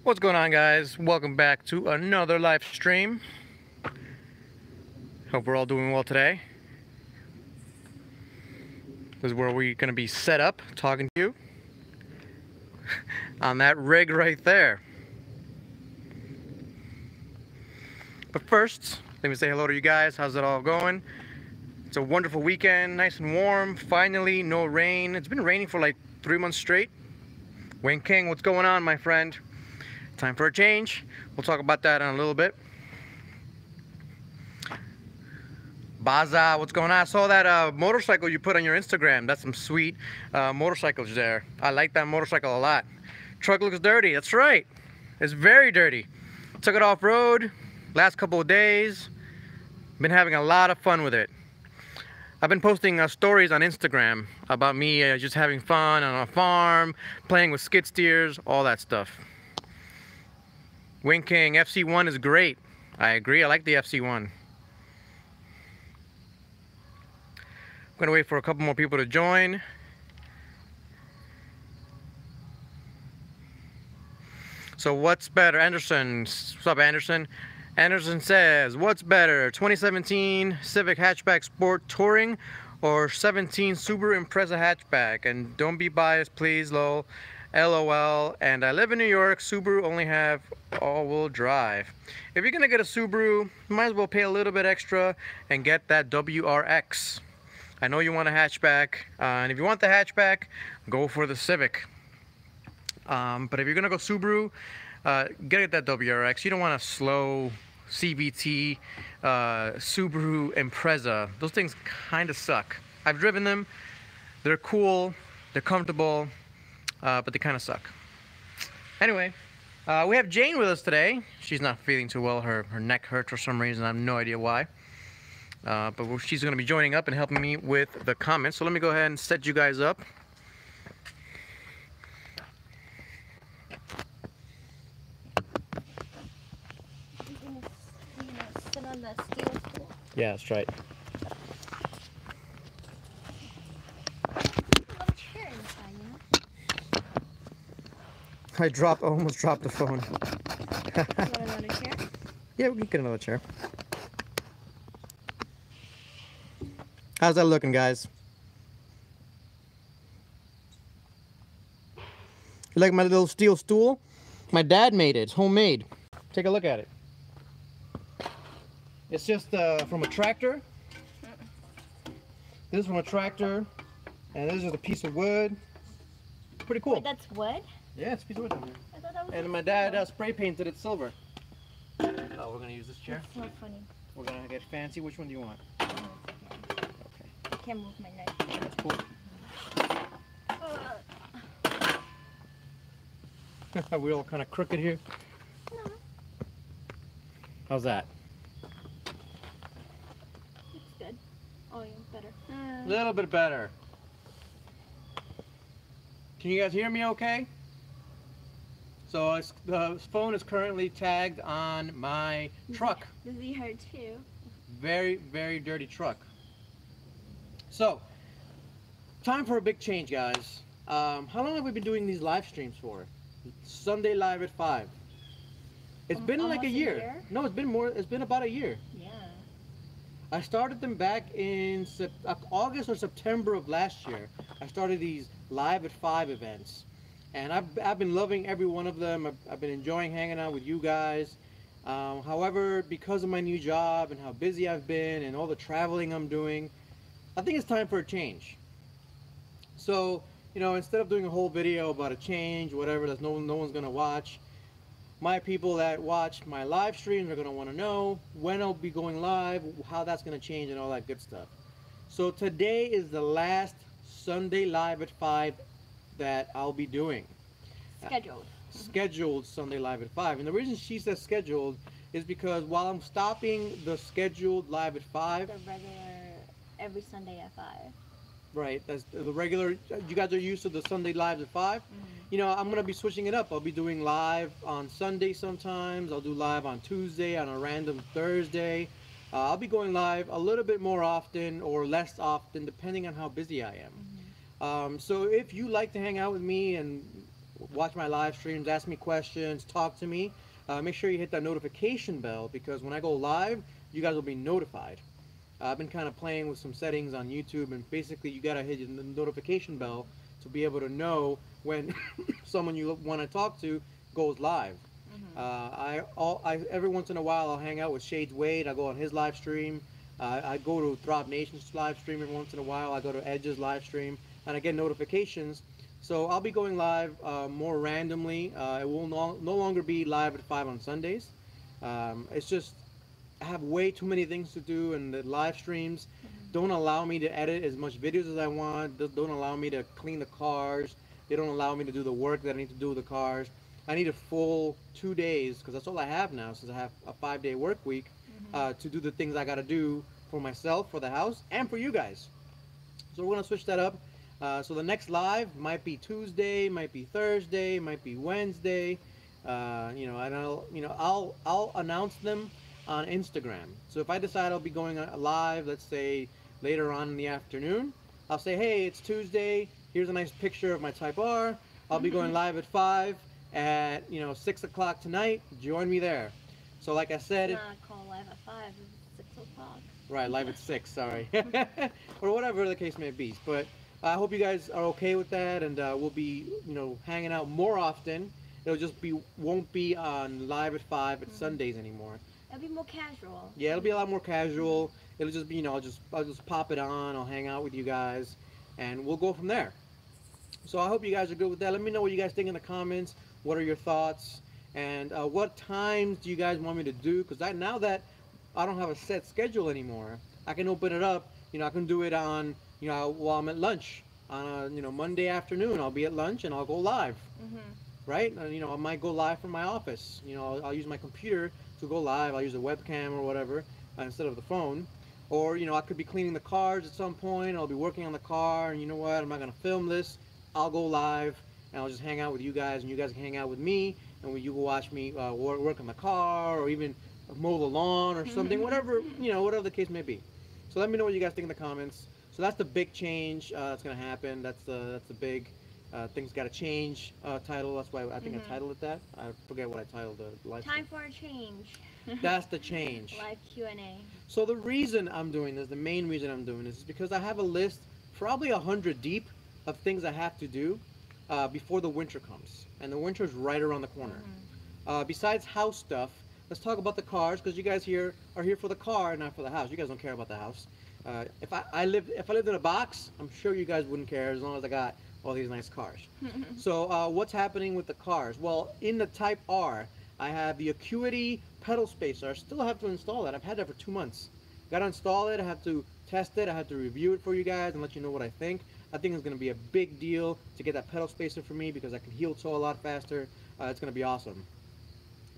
What's going on, guys? Welcome back to another live stream. Hope we're all doing well today. This is where we're going to be set up talking to you on that rig right there. But first, let me say hello to you guys. How's it all going? It's a wonderful weekend, nice and warm. Finally, no rain. It's been raining for like 3 months straight. Wayne King, what's going on, my friend? Time for a change. We'll talk about that in a little bit. Baza, what's going on? I saw that motorcycle you put on your Instagram. That's some sweet motorcycles there. I like that motorcycle a lot. Truck looks dirty. That's right. It's very dirty. Took it off road last couple of days. Been having a lot of fun with it. I've been posting stories on Instagram about me just having fun on a farm, playing with skid steers, all that stuff. Wing King, FC1 is great. I agree, I like the FC1. I'm gonna wait for a couple more people to join. So what's better, Anderson? What's up, Anderson? Anderson says, what's better, 2017 Civic Hatchback Sport Touring or 17 Subaru Impreza Hatchback? And don't be biased, please, lol. LOL. And I live in New York. Subaru only have all-wheel drive. If you're gonna get a Subaru, you might as well pay a little bit extra and get that WRX. I know you want a hatchback, and if you want the hatchback, go for the Civic. But if you're gonna go Subaru, get that WRX. You don't want a slow CVT Subaru Impreza. Those things kind of suck. I've driven them. They're cool. They're comfortable. But they kind of suck. Anyway, we have Jane with us today. She's not feeling too well. Her neck hurts for some reason. I have no idea why. But she's going to be joining up and helping me with the comments. So let me go ahead and set you guys up. Sit on the steel stool. Yeah, that's right. I almost dropped the phone. You want another chair? Yeah, we can get another chair. How's that looking, guys? You like my little steel stool? My dad made it. It's homemade. Take a look at it. It's just from a tractor. This is from a tractor. And this is a piece of wood. Pretty cool. Wait, that's wood? Yeah, it's a piece of wood down there. I thought that was And my dad spray painted it silver. Oh, we're gonna use this chair. That's not funny. We're gonna get fancy. Which one do you want? Okay. Okay, I can't move my neck. that's cool. We're all kind of crooked here. No, How's that? it's good. Oh, yeah, better. A little bit better. Can you guys hear me okay? So the phone is currently tagged on my truck. Does he hurt too? Very, very dirty truck. So, time for a big change, guys. How long have we been doing these live streams for? Sunday live at 5. It's been like a year. No, it's been more. It's been about a year. Yeah. I started them back in August or September of last year. I started these live at 5 events. And I've been loving every one of them. I've been enjoying hanging out with you guys. However, because of my new job and how busy I've been and all the traveling I'm doing, I think it's time for a change. So, you know, instead of doing a whole video about a change, whatever, that no one's gonna watch, my people that watch my live streams are gonna want to know when I'll be going live, how that's gonna change, and all that good stuff. So today is the last Sunday live at 5 that I'll be doing. Scheduled. Scheduled Sunday live at 5. And the reason she says scheduled is because while I'm stopping the scheduled live at 5, The regular, every Sunday at 5. right, that's the regular, you guys are used to the Sunday lives at 5. You know, I'm gonna be switching it up. I'll be doing live on Sunday sometimes. I'll do live on Tuesday, on a random Thursday. I'll be going live a little bit more often or less often depending on how busy I am. So if you like to hang out with me and watch my live streams, ask me questions, talk to me, make sure you hit that notification bell, because when I go live, you guys will be notified. I've been kind of playing with some settings on YouTube, and basically you gotta hit the notification bell to be able to know when someone you want to talk to goes live. Every once in a while I'll hang out with Shades Wade. I go on his live stream. I go to Throb Nation's live stream every once in a while. I go to Edge's live stream, and I get notifications. So I'll be going live more randomly. It will no longer be live at 5 on Sundays. It's just I have way too many things to do, and the live streams don't allow me to edit as much videos as I want. Don't allow me to clean the cars. They don't allow me to do the work that I need to do with the cars. I need a full 2 days, because that's all I have now, since I have a 5-day work week, to do the things I got to do for myself, for the house, and for you guys. So we're going to switch that up. So the next live might be Tuesday, might be Thursday, might be Wednesday. I'll announce them on Instagram. So if I decide I'll be going live, let's say later on in the afternoon, I'll say, hey, it's Tuesday. Here's a nice picture of my Type R. I'll be going live at 5 at 6 o'clock tonight. Join me there. So like I said, It's not called live at 5. It's 6 o'clock. Right, live at 6. Sorry, or whatever the case may be. But I hope you guys are okay with that, and we'll be hanging out more often. It'll just won't be on live at 5 at Sundays anymore. It'll be more casual. Yeah, it'll be a lot more casual. It'll just be I'll just pop it on. I'll hang out with you guys, and we'll go from there. So I hope you guys are good with that. Let me know what you guys think in the comments. What are your thoughts? And what times do you guys want me to do? Because now that I don't have a set schedule anymore, I can open it up. I can do it on, while I'm at lunch. On a, Monday afternoon, I'll be at lunch and I'll go live. Right? I might go live from my office. I'll use my computer to go live. I'll use a webcam or whatever instead of the phone. Or, I could be cleaning the cars at some point. I'll be working on the car, and you know what? I'm not going to film this. I'll go live, and I'll just hang out with you guys, and you guys can hang out with me, and you will watch me work on the car, or even mow the lawn or something, whatever the case may be. So let me know what you guys think in the comments. So that's the big change that's going to happen. That's the big things got to change title. That's why I think I titled it that. I forget what I titled the live Time for a change. That's the change. Live Q&A. So the reason I'm doing this, the main reason I'm doing this, is because I have a list, probably 100 deep, of things I have to do before the winter comes. And the winter is right around the corner. Besides house stuff, let's talk about the cars, because you guys here are here for the car, not for the house. You guys don't care about the house. If I lived in a box, I'm sure you guys wouldn't care, as long as I got all these nice cars. So what's happening with the cars? Well, in the Type R, I have the Acuity pedal spacer. I still have to install that. I've had that for 2 months. Got to install it. I have to test it. I have to review it for you guys and let you know what I think. I think it's going to be a big deal to get that pedal spacer for me, because I can heel toe a lot faster. It's going to be awesome.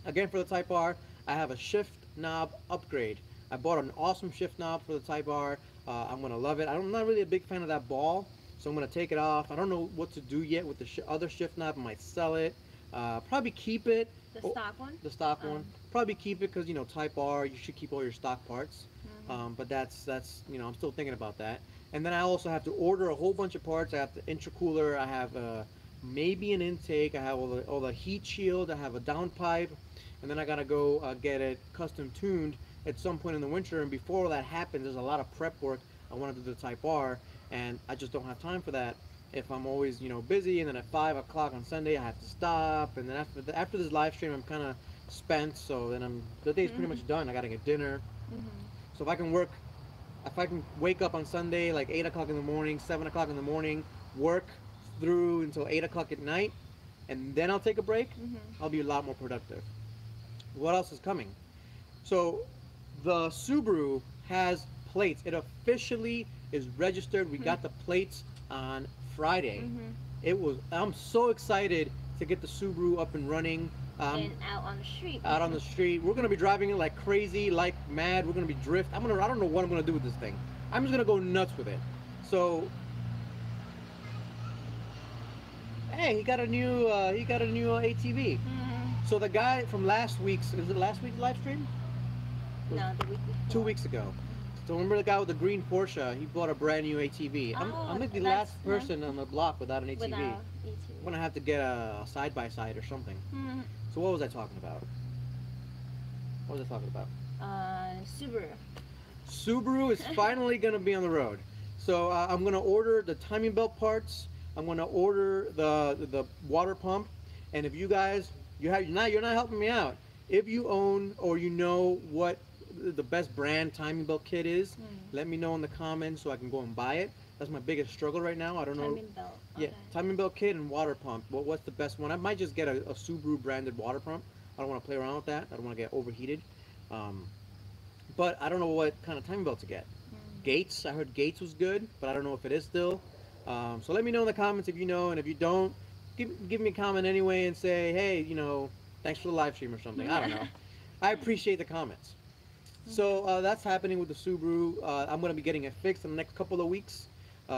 Again, for the Type R, I have a shift knob upgrade. I bought an awesome shift knob for the Type R. I'm going to love it. I'm not really a big fan of that ball, so I'm going to take it off. I don't know what to do yet with the other shift knob. I might sell it. Probably keep it. The stock one? The stock one. Probably keep it, because Type R, you should keep all your stock parts. But that's I'm still thinking about that. And then I also have to order a whole bunch of parts. I have the intercooler. I have maybe an intake. I have all the heat shield. I have a downpipe, and then I gotta go get it custom tuned at some point in the winter. And before that happens, there's a lot of prep work I want to do the Type R, and I just don't have time for that. If I'm always busy, and then at 5 o'clock on Sunday I have to stop, and then after this live stream I'm kind of spent. So then the day's pretty much done. I gotta get dinner. So if I can wake up on Sunday like 8 o'clock in the morning, 7 o'clock in the morning, work through until 8 o'clock at night, and then I'll take a break, I'll be a lot more productive. What else is coming? So the Subaru has plates. It officially is registered. We got the plates on Friday. I'm so excited to get the Subaru up and running. And out on the street. Out on the street. We're gonna be driving it like crazy, like mad. We're gonna be drift. I don't know what I'm gonna do with this thing. I'm just gonna go nuts with it. So, hey, he got a new ATV. So the guy from last week's, is it last week's live stream? No, the week before. 2 weeks ago. So remember the guy with the green Porsche? He bought a brand new ATV. I'm like the that's- last person on the block without an ATV. Without I'm ATV. gonna have to get a side by side or something. Hmm. So what was I talking about? What was I talking about? Subaru. Subaru is finally gonna be on the road. So I'm gonna order the timing belt parts. I'm gonna order the water pump. And if you guys, you're not helping me out. If you own or you know what the best brand timing belt kit is, let me know in the comments so I can go and buy it. That's my biggest struggle right now. I don't know. Timing belt. Yeah, Okay. timing belt kit and water pump. What's the best one? I might just get a Subaru branded water pump. I don't want to play around with that. I don't want to get overheated. But I don't know what kind of timing belt to get. Gates, I heard Gates was good, but I don't know if it is still. So let me know in the comments if you know, and if you don't, give me a comment anyway and say, hey, thanks for the live stream or something. I don't know. I appreciate the comments. So that's happening with the Subaru. I'm going to be getting it fixed in the next couple of weeks.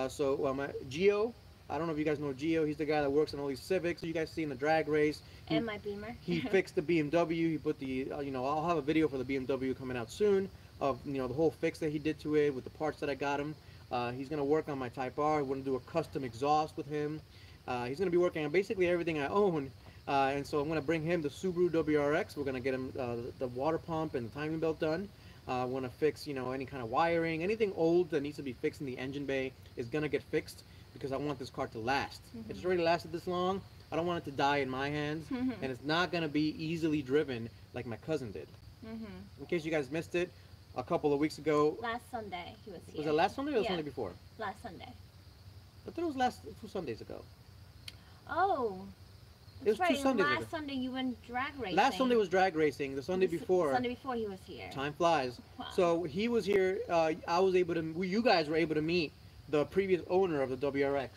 So my Gio, I don't know if you guys know Gio. He's the guy that works on all these Civics. You guys see in the drag race. And my Beamer. He fixed the BMW. He put the, I'll have a video for the BMW coming out soon of, the whole fix that he did to it with the parts that I got him. He's going to work on my Type R. We're going to do a custom exhaust with him. He's going to be working on basically everything I own. And so I'm going to bring him the Subaru WRX. We're going to get him the water pump and the timing belt done. I want to fix, any kind of wiring. Anything old that needs to be fixed in the engine bay is going to get fixed because I want this car to last. It's already lasted this long. I don't want it to die in my hands. And it's not going to be easily driven like my cousin did. In case you guys missed it, a couple of weeks ago. Last Sunday he was here. Was it last Sunday or the Yeah. Sunday before? Last Sunday. I thought it was 2 Sundays ago. Oh. It was That's right. 2 Sundays Last ago. Sunday you went drag racing. Last Sunday was drag racing. The Sunday before. Sunday before he was here. Time flies. Wow. So he was here. I was able to. You guys were able to meet the previous owner of the WRX.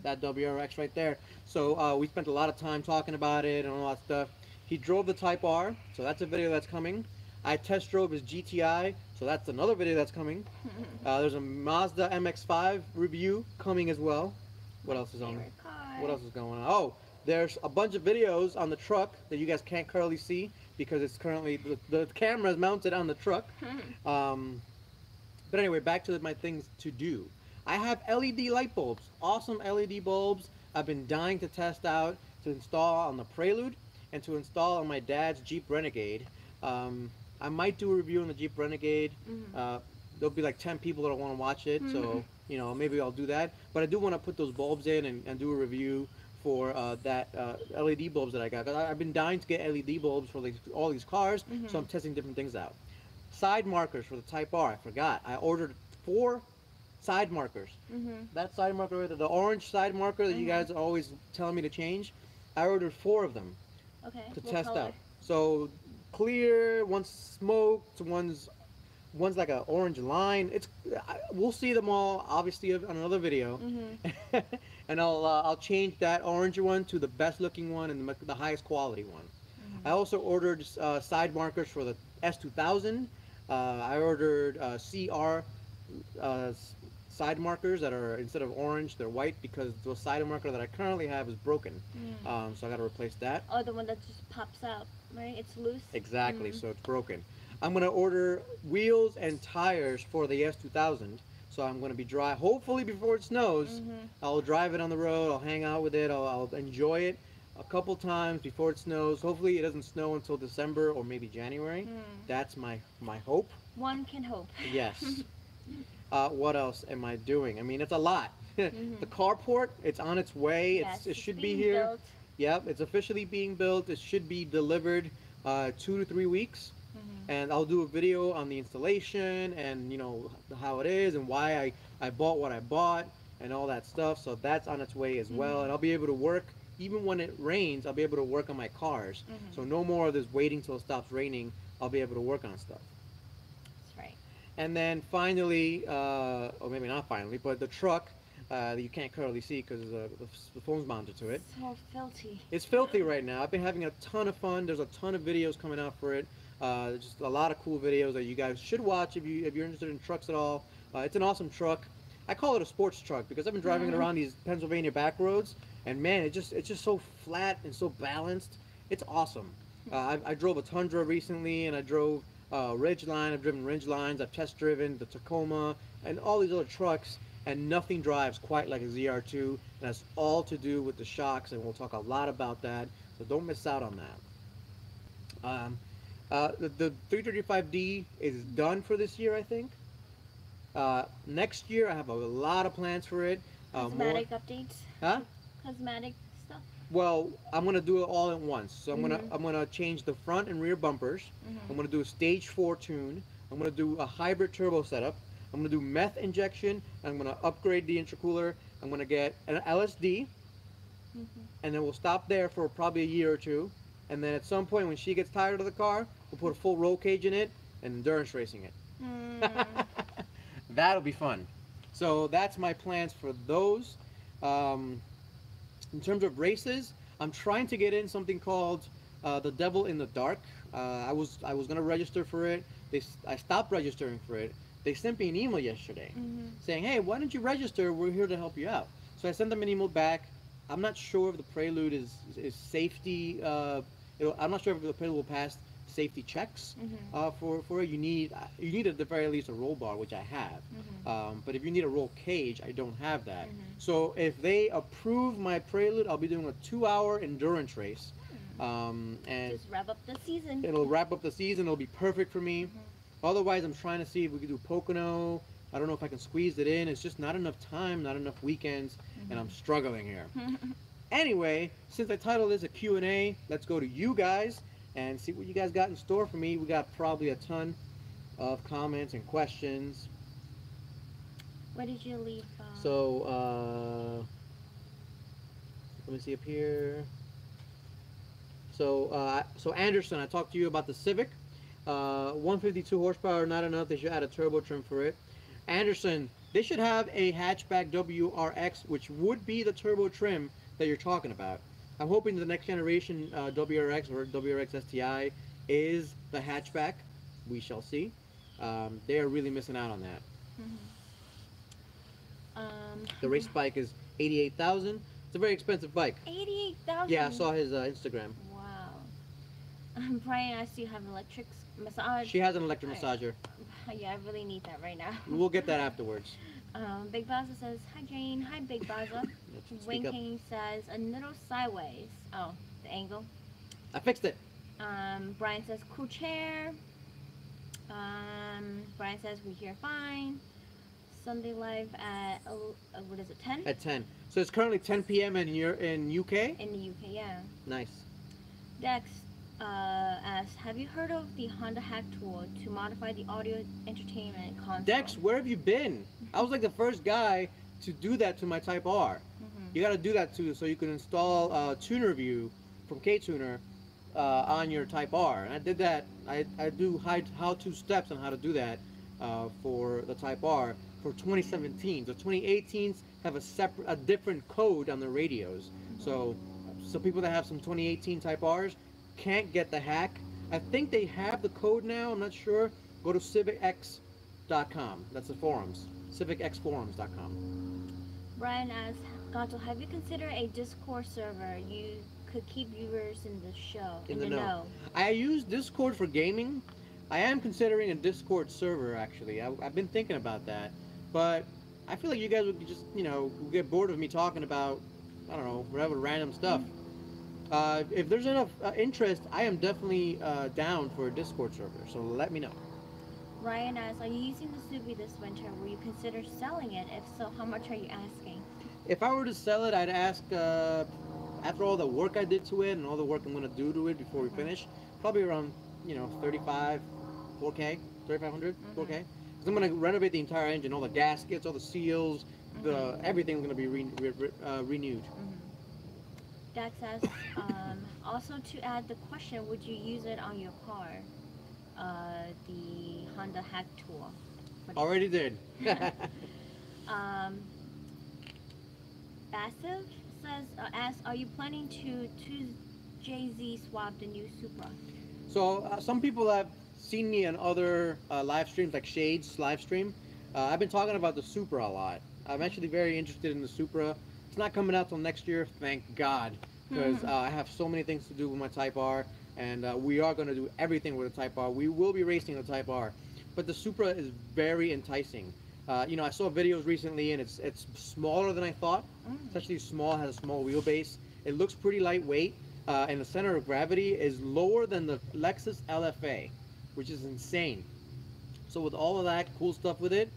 That WRX right there. So we spent a lot of time talking about it and all that stuff. He drove the Type R, so that's a video that's coming. I test drove his GTI, so that's another video that's coming. There's a Mazda MX-5 review coming as well. What else is on? Favorite car. What else is going on? Oh, there's a bunch of videos on the truck that you guys can't currently see because it's currently the camera is mounted on the truck. But anyway, back to my things to do. I have LED light bulbs, awesome LED bulbs. I've been dying to test out to install on the Prelude and to install on my dad's Jeep Renegade. I might do a review on the Jeep Renegade. There'll be like 10 people that want to watch it, so maybe I'll do that. But I do want to put those bulbs in and do a review for that LED bulbs that I got. 'Cause I've been dying to get LED bulbs for all these cars, so I'm testing different things out. Side markers for the Type R. I forgot. I ordered 4 side markers. That side marker right there, the orange side marker that you guys are always telling me to change, I ordered 4 of them Okay. to what test color? out. So clear, one's smoked, one's like an orange line. We'll see them all obviously on another video. And I'll change that orange one to the best looking one and the highest quality one. I also ordered side markers for the S2000. I ordered CR side markers that are, instead of orange, they're white because the side marker that I currently have is broken. So I got to replace that. Oh, the one that just pops out, right? It's loose. Exactly, so it's broken. I'm going to order wheels and tires for the S2000. So I'm going to be hopefully before it snows, I'll drive it on the road, I'll hang out with it, I'll enjoy it a couple times before it snows. Hopefully it doesn't snow until December or maybe January. That's my hope. One can hope. Yes. What else am I doing? I mean, it's a lot. The carport, it's on its way. Yes, It should be being here. built. Yep, it's officially being built. It should be delivered 2 to 3 weeks. And I'll do a video on the installation and how it is and why I bought what I bought and all that stuff. So that's on its way as well. And I'll be able to work, even when it rains, I'll be able to work on my cars. So no more of this waiting till it stops raining. I'll be able to work on stuff. That's right. And then finally, or maybe not finally, but the truck that you can't currently see because the phone's mounted to it. So filthy. It's filthy right now. I've been having a ton of fun. There's a ton of videos coming out for it. Just a lot of cool videos that you guys should watch if you're interested in trucks at all. It's an awesome truck. I call it a sports truck because I've been driving it around these Pennsylvania back roads, and man, it's just so flat and so balanced. It's awesome. I drove a Tundra recently, and I drove Ridgeline. I've driven Ridgelines. I've test driven the Tacoma and all these other trucks, and nothing drives quite like a ZR2. And that's all to do with the shocks, and we'll talk a lot about that. So don't miss out on that. The 335D is done for this year, I think. Next year, I have a lot of plans for it. Cosmetic updates. Huh? Cosmetic stuff. Well, I'm gonna do it all at once. So Mhm. I'm gonna change the front and rear bumpers. I'm gonna do a stage 4 tune. I'm gonna do a hybrid turbo setup. I'm gonna do meth injection. I'm gonna upgrade the intercooler. I'm gonna get an LSD, and then we'll stop there for probably a year or two. And then at some point, when she gets tired of the car, we'll put a full roll cage in it and endurance racing it. That'll be fun. So that's my plans for those. In terms of races, I'm trying to get in something called the Devil in the Dark. I was gonna register for it. I stopped registering for it. They sent me an email yesterday saying, "Hey, why don't you register? We're here to help you out." So I sent them an email back. I'm not sure if the Prelude is safety. I'm not sure if the Prelude will pass safety checks for it. You need at the very least a roll bar, which I have. But if you need a roll cage, I don't have that. So if they approve my Prelude, I'll be doing a 2-hour endurance race. And Just wrap up the season. it'll wrap up the season. It'll be perfect for me. Otherwise, I'm trying to see if we could do Pocono. I don't know if I can squeeze it in. It's just not enough time, not enough weekends, and I'm struggling here. Anyway, since I titled this a Q&A, let's go to you guys and see what you guys got in store for me. We got probably a ton of comments and questions. Where did you leave? So, let me see up here. So Anderson, I talked to you about the Civic. 152 horsepower, not enough. They should add a turbo trim for it. Anderson, they should have a hatchback WRX, which would be the turbo trim that you're talking about. I'm hoping the next generation WRX or WRX STI is the hatchback. We shall see. They are really missing out on that. The race bike is 88,000. It's a very expensive bike. 88,000. Yeah, I saw his Instagram. Wow. Brian asked you have electric massage. She has an electric massager. Yeah, I really need that right now. We'll get that afterwards. Big Baza says, "Hi Jane." Hi Big Baza. Winking says, "A little sideways." Oh, the angle. I fixed it. Brian says, "Cool chair." Brian says, "We hear fine." Sunday live at what is it, 10? At 10. So it's currently 10 p.m. in UK. In the UK, yeah. Nice. Dex asks, "Have you heard of the Honda Hack Tool to modify the audio entertainment console?" Dex, where have you been? I was like the first guy to do that to my Type R. You got to do that too, so you can install TunerView from K-Tuner on your Type R. And I did that. I do how-to steps on how to do that for the Type R for 2017. The 2018s have a different code on the radios. So people that have some 2018 Type Rs can't get the hack. I think they have the code now. I'm not sure. Go to civicx.com. That's the forums. civicxforums.com. Brian asks, "Gato, have you considered a Discord server? You could keep viewers in the show, in the know." I use Discord for gaming. I am considering a Discord server, actually. I've been thinking about that. But I feel like you guys would just, get bored of me talking about, I don't know, whatever random stuff. If there's enough interest, I am definitely down for a Discord server. So let me know. Ryan asks, "Are you using the Subi this winter? Will you consider selling it? If so, how much are you asking?" If I were to sell it, I'd ask, after all the work I did to it and all the work I'm going to do to it before we finish, probably around, 35, 4K, 3,500, 4K. Because I'm going to renovate the entire engine, all the gaskets, all the seals, everything's going to be renewed. Dax asks, also to add the question, would you use it on your car? The Honda Hack Tool. Already did. Passive says, asks, "Are you planning to Jay-Z swap the new Supra?" So some people have seen me on other live streams, like Shade's live stream. I've been talking about the Supra a lot. I'm actually very interested in the Supra. It's not coming out till next year, thank God, because I have so many things to do with my Type R. and we are going to do everything with the Type R. We will be racing the Type R, but the Supra is very enticing. You know, I saw videos recently, and it's smaller than I thought. It's actually small, has a small wheelbase. It looks pretty lightweight, and the center of gravity is lower than the Lexus LFA, which is insane. So with all of that cool stuff with it,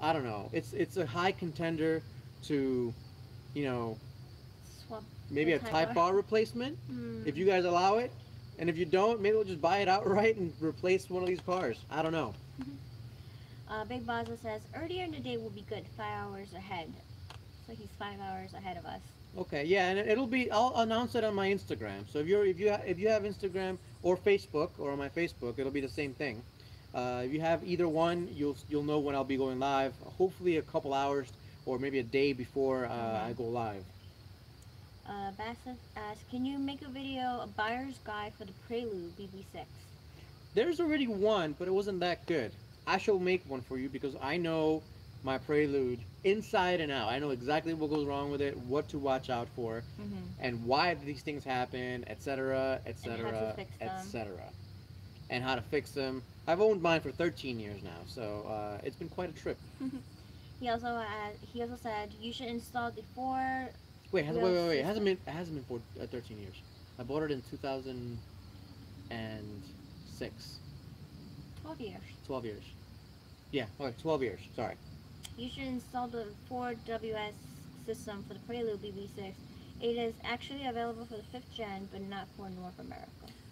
I don't know. It's a high contender to, you know, Swap maybe the a Type R replacement, Mm. if you guys allow it. And if you don't, maybe we'll just buy it outright and replace one of these cars. I don't know. Big Baza says earlier in the day will be good. 5 hours ahead. So he's 5 hours ahead of us. Okay, yeah, and it'll be. I'll announce it on my Instagram. So if you have Instagram or Facebook or on my Facebook, it'll be the same thing. If you have either one, you'll know when I'll be going live. Hopefully a couple hours or maybe a day before I go live. Bassett asks, can you make a video, a buyer's guide for the Prelude BB6? There's already one, but it wasn't that good. I shall make one for you because I know my Prelude inside and out. I know exactly what goes wrong with it, what to watch out for, and why these things happen, etc., etc., etc., and how to fix them. I've owned mine for 13 years now, so it's been quite a trip. He also said you should install the 4. Wait, it hasn't been for 13 years. I bought it in 2006. 12 years. 12 years. Yeah, okay, 12 years. Sorry. You should install the 4WS system for the Prelude BB6. It is actually available for the 5th gen, but not for North America.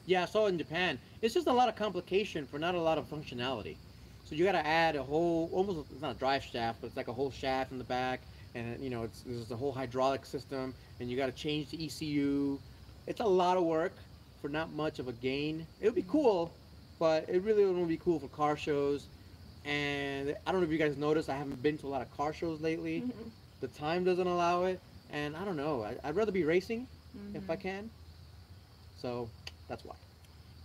Yeah, I saw it in Japan. It's just a lot of complication for not a lot of functionality. So you got to add a whole, almost, it's not a drive shaft, but it's like a whole shaft in the back, and you know, there's a whole hydraulic system, and you got to change the ECU. It's a lot of work for not much of a gain. It would be cool, but it really wouldn't be cool for car shows. And I don't know if you guys noticed, I haven't been to a lot of car shows lately. The time doesn't allow it, and I don't know. I'd rather be racing if I can. So that's why.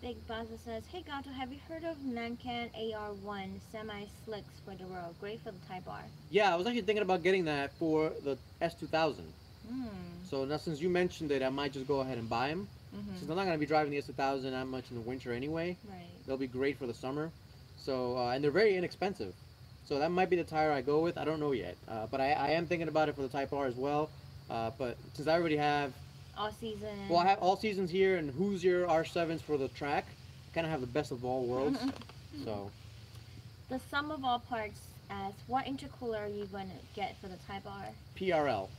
Big Baza says, hey Gato, have you heard of Nankan AR1 semi-slicks for the road? Great for the Type R. Yeah, I was actually thinking about getting that for the S2000. So now since you mentioned it, I might just go ahead and buy them. Since I'm not going to be driving the S2000 that much in the winter anyway. Right. They'll be great for the summer. So, and they're very inexpensive. So that might be the tire I go with. I don't know yet. But I am thinking about it for the Type R as well. But since I already have All season. Well, I have all seasons here and Hoosier R7s for the track. I kind of have the best of all worlds. So. The sum of all parts asks, what intercooler are you going to get for the Type R? PRL.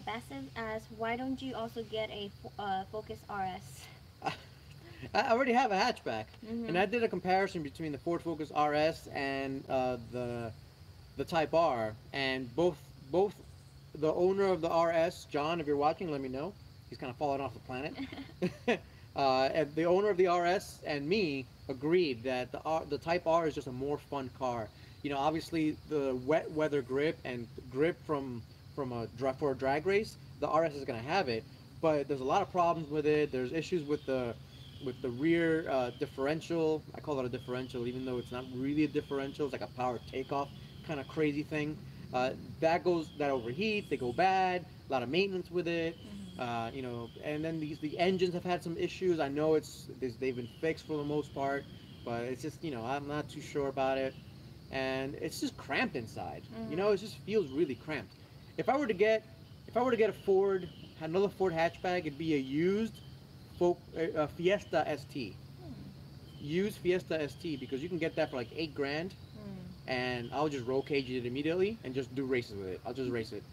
Bassett asks, why don't you also get a Focus RS? I already have a hatchback, and I did a comparison between the Ford Focus RS and the Type R, and both the owner of the RS, John, if you're watching, let me know. He's kind of fallen off the planet. And the owner of the RS and me agreed that the Type R is just a more fun car. You know, obviously the wet weather grip and grip for a drag race, the RS is going to have it, but there's a lot of problems with it. There's issues with the rear differential. I call it a differential, even though it's not really a differential. It's like a power takeoff kind of crazy thing. That overheats. They go bad. A lot of maintenance with it. You know, and then the engines have had some issues. I know they've been fixed for the most part, but it's just, you know, I'm not too sure about it, and it's just cramped inside. You know, it just feels really cramped. If I were to get another Ford hatchback, it'd be a used Fiesta ST. Used Fiesta ST, because you can get that for like $8,000, and I'll just roll cage it immediately and just do races with it. I'll just race it.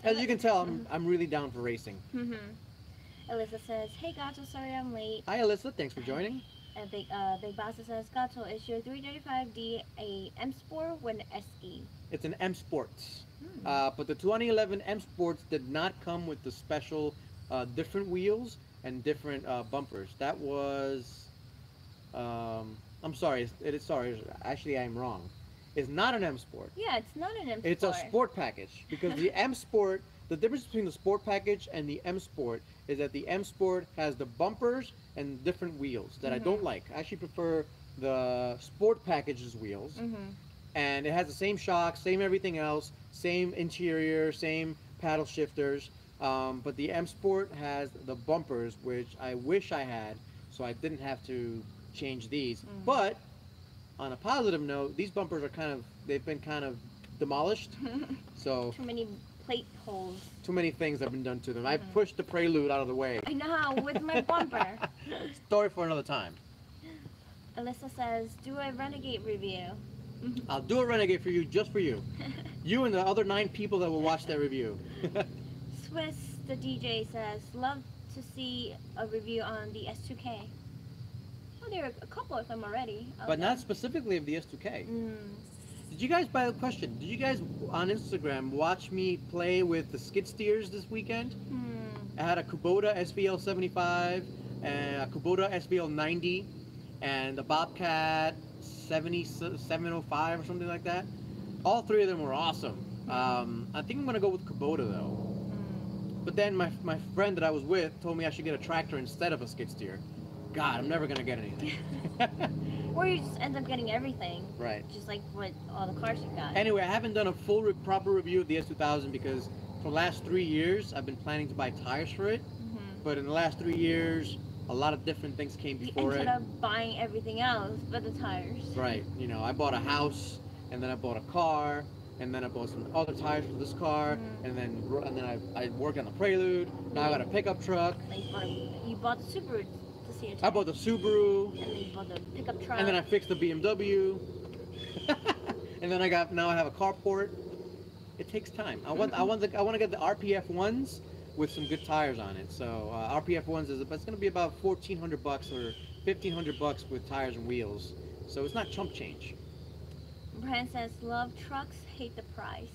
As you can tell, I'm really down for racing. Alyssa says, hey Gato, sorry I'm late. Hi Alyssa, thanks for joining. And Big Bassa says, Gato, is your 335D a M Sport or an SE? It's an M Sports. But the 2011 M Sports did not come with the special different wheels and different bumpers. That was, I'm sorry, actually I'm wrong. It's not an M Sport. Yeah, it's not an M Sport. It's a sport package, because the M Sport, the difference between the sport package and the M Sport is that the M Sport has the bumpers and different wheels that I don't like. I actually prefer the sport package's wheels. And it has the same shocks, same everything else, same interior, same paddle shifters. But the M Sport has the bumpers, which I wish I had, so I didn't have to change these. But on a positive note, these bumpers are they've been kind of demolished. So Too many plate holes. too many things have been done to them. I pushed the Prelude out of the way. I know, with my bumper. Story for another time. Alyssa says, do a Renegade review. I'll do a Renegade for you, just for you. You and the other 9 people that will watch that review. Swiss, the DJ, says, love to see a review on the S2K. Oh, there are a couple of them already. But not specifically of the S2K. Mm. Did you guys, by the question, did you guys on Instagram watch me play with the skid steers this weekend? I had a Kubota SVL 75, and a Kubota SVL 90, and the Bobcat 705 or something like that. All 3 of them were awesome. I think I'm gonna go with Kubota though. But then my friend that I was with told me I should get a tractor instead of a skid steer. God, I'm never gonna get anything. Or you just end up getting everything. Right. Just like what all the cars you got. Anyway, I haven't done a full proper review of the S2000 because for the last 3 years I've been planning to buy tires for it. But in the last 3 years, a lot of different things came before you it. ended up buying everything else but the tires. Right. You know, I bought a house, and then I bought a car, and then I bought some other tires for this car, and then I worked on the Prelude. Now I got a pickup truck. You bought the Subaru to see it. I bought the Subaru. And then you bought the pickup truck. And then I fixed the BMW. And then now I have a carport. It takes time. I want to get the RPF ones with some good tires on it. So RPF ones it's going to be about $1,400 or $1,500 with tires and wheels. So it's not chump change. Brian says, love trucks, hate the price.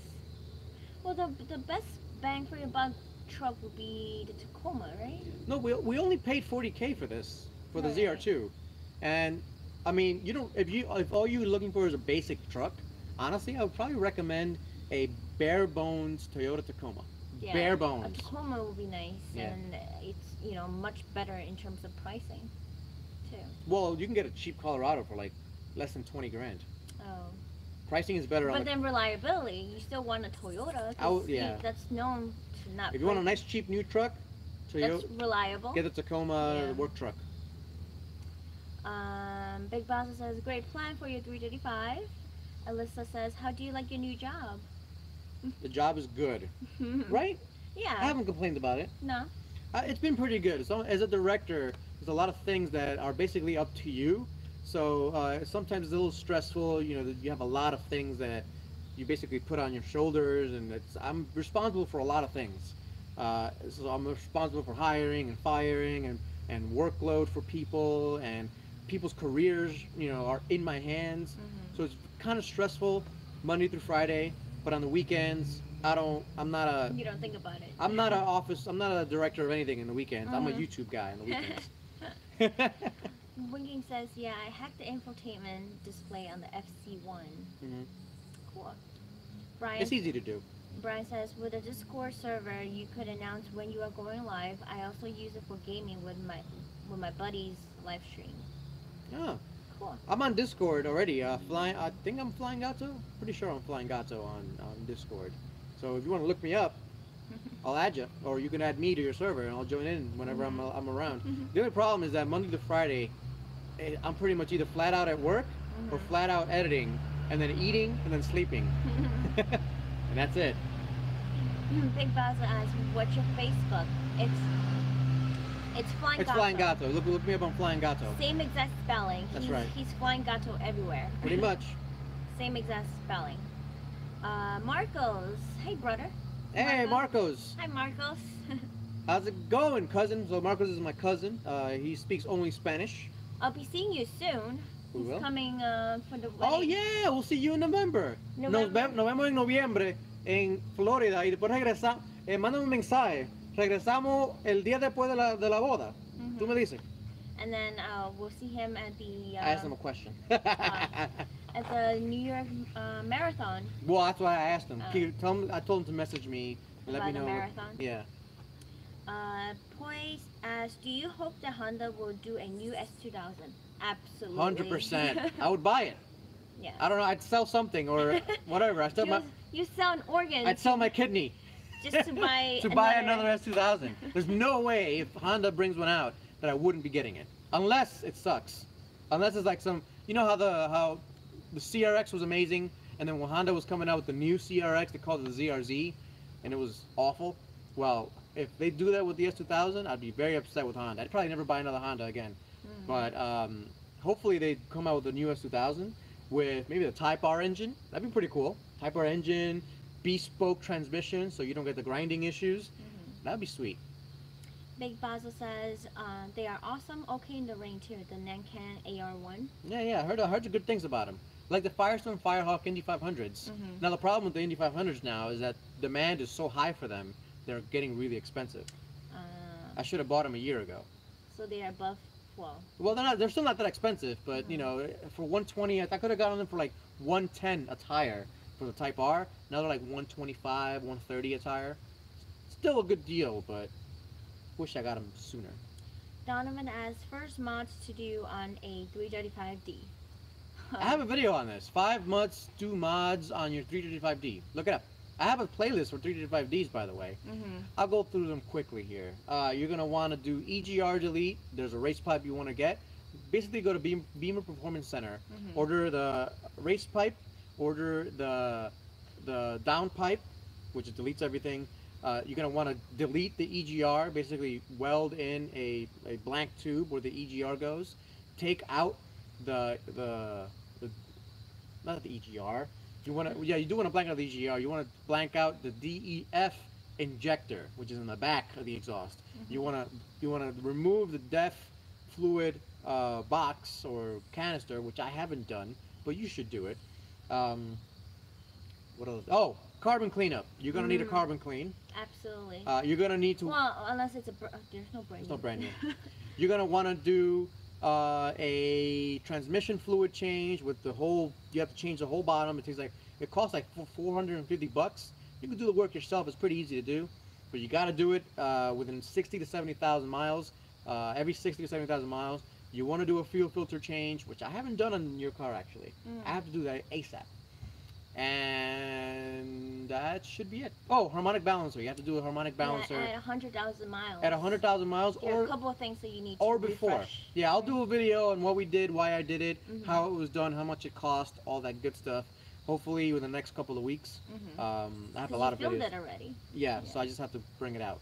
Well, the best bang for your buck truck would be the Tacoma, right? No, we only paid $40K for this, for the Right. ZR2. And I mean, if all you're looking for is a basic truck, honestly, I would probably recommend a bare bones Toyota Tacoma. Yeah, Bare bones. A Tacoma would be nice, Yeah. and it's much better in terms of pricing, too. Well, you can get a cheap Colorado for like less than 20 grand. Oh. Pricing is better on But then reliability, you still want a Toyota. 'Cause yeah. That's known to not. If you want a break. nice cheap new truck, That's Toyota, reliable. get the Tacoma Yeah. work truck. Big Boss says, great plan for your 335. Alyssa says, how do you like your new job? The job is good, right? Yeah. I haven't complained about it. No. It's been pretty good. So, as a director, there's a lot of things that are basically up to you. So sometimes it's a little stressful. You know, you have a lot of things that you basically put on your shoulders, and I'm responsible for a lot of things. So I'm responsible for hiring and firing and workload for people, and people's careers, are in my hands. So it's kind of stressful Monday through Friday, but on the weekends, You don't think about it. I'm not a director of anything in the weekends. I'm a YouTube guy on the weekends. Winking says, yeah, I hacked the infotainment display on the FC1. Cool. Brian, It's easy to do. Brian says, with a Discord server, you could announce when you are going live. I also use it for gaming with my buddies' live stream. Oh, Cool. I'm on Discord already. I think I'm Flying Gato. Pretty sure I'm Flying Gato on Discord. So if you want to look me up, I'll add you, or you can add me to your server, and I'll join in whenever I'm around. The only problem is that Monday to Friday, I'm pretty much either flat out at work or flat out editing, and then eating, and then sleeping, and that's it. Big Boss asks, what's your Facebook? It's Flying It's Gato. Flying Gato. Look me up on Flying Gato. Same exact spelling. That's right. He's Flying Gato everywhere. Pretty much. Same exact spelling. Marcos. Hey, brother. Hey, Marcos. Hi, Marcos. How's it going, cousin? So Marcos is my cousin. He speaks only Spanish. I'll be seeing you soon. We will. He's coming for the wedding. Oh yeah, we'll see you in November. November. Nos vemos en noviembre en Florida y después regresamos. Mándame un mensaje. Regresamos el día después de la boda. Tú me dices. And then we'll see him at the I asked him a question. at the New York marathon. Well, that's why I asked him. I told him to message me. And let me About know. the marathon? Yeah. Poise asks, do you hope that Honda will do a new S2000? Absolutely. 100%. I would buy it. Yeah. I don't know. I'd sell something or whatever. You sell an organ. I'd sell my kidney. just to buy to buy another S2000. There's no way if Honda brings one out that I wouldn't be getting it, unless it sucks, unless it's like some, you know how the CRX was amazing, and then when Honda was coming out with the new CRX, they called it the ZRZ, and it was awful. Well, if they do that with the S2000, I'd be very upset with Honda. I'd probably never buy another Honda again. But hopefully they come out with the new S2000 with maybe the Type R engine. That'd be pretty cool. Type R engine, bespoke transmission, so you don't get the grinding issues. That'd be sweet. Big Basil says they are awesome. Okay in the rain too. The Nankan AR1. Yeah, I heard good things about them. Like the Firestone Firehawk Indy 500s. Now the problem with the Indy 500s now is that demand is so high for them, they're getting really expensive. I should have bought them a year ago. So they are above, well, they're still not that expensive, but you know, for 120, I could have gotten them for like 110 a tire for the Type R. Now they're like 125, 130 a tire. Still a good deal, but wish I got them sooner. Donovan asks first mods to do on a 335D. I have a video on this. 5 must-do mods on your 335D. Look it up. I have a playlist for 335Ds, by the way. I'll go through them quickly here. You're going to want to do EGR delete. There's a race pipe you want to get. Basically, go to Beamer Performance Center. Order the race pipe. Order the down pipe, which deletes everything. You're going to want to delete the EGR. Basically, weld in a blank tube where the EGR goes. Take out not the EGR. You want to, you do want to blank out the EGR. You want to blank out the DEF injector, which is in the back of the exhaust. You want to remove the DEF fluid box or canister, which I haven't done, but you should do it. What else? Oh, carbon cleanup. You're gonna need a carbon clean. Absolutely. You're gonna need to. Well, unless it's there's no brand new. There's no brand new. You're gonna want to do a transmission fluid change with the whole. You have to change the whole bottom. It costs like $450. You can do the work yourself. It's pretty easy to do, but you got to do it within 60 to 70,000 miles. Every 60 to 70,000 miles, you want to do a fuel filter change, which I haven't done on your car actually. I have to do that ASAP. And that should be it. Oh, harmonic balancer. You have to do a harmonic balancer at 100,000 miles. at 100,000 miles, There are or a couple of things that you need to or before. refresh. Yeah, I'll do a video on what we did, why I did it, how it was done, how much it cost, all that good stuff. Hopefully within the next couple of weeks. I have a lot of videos. You filmed it already. Yeah, so I just have to bring it out.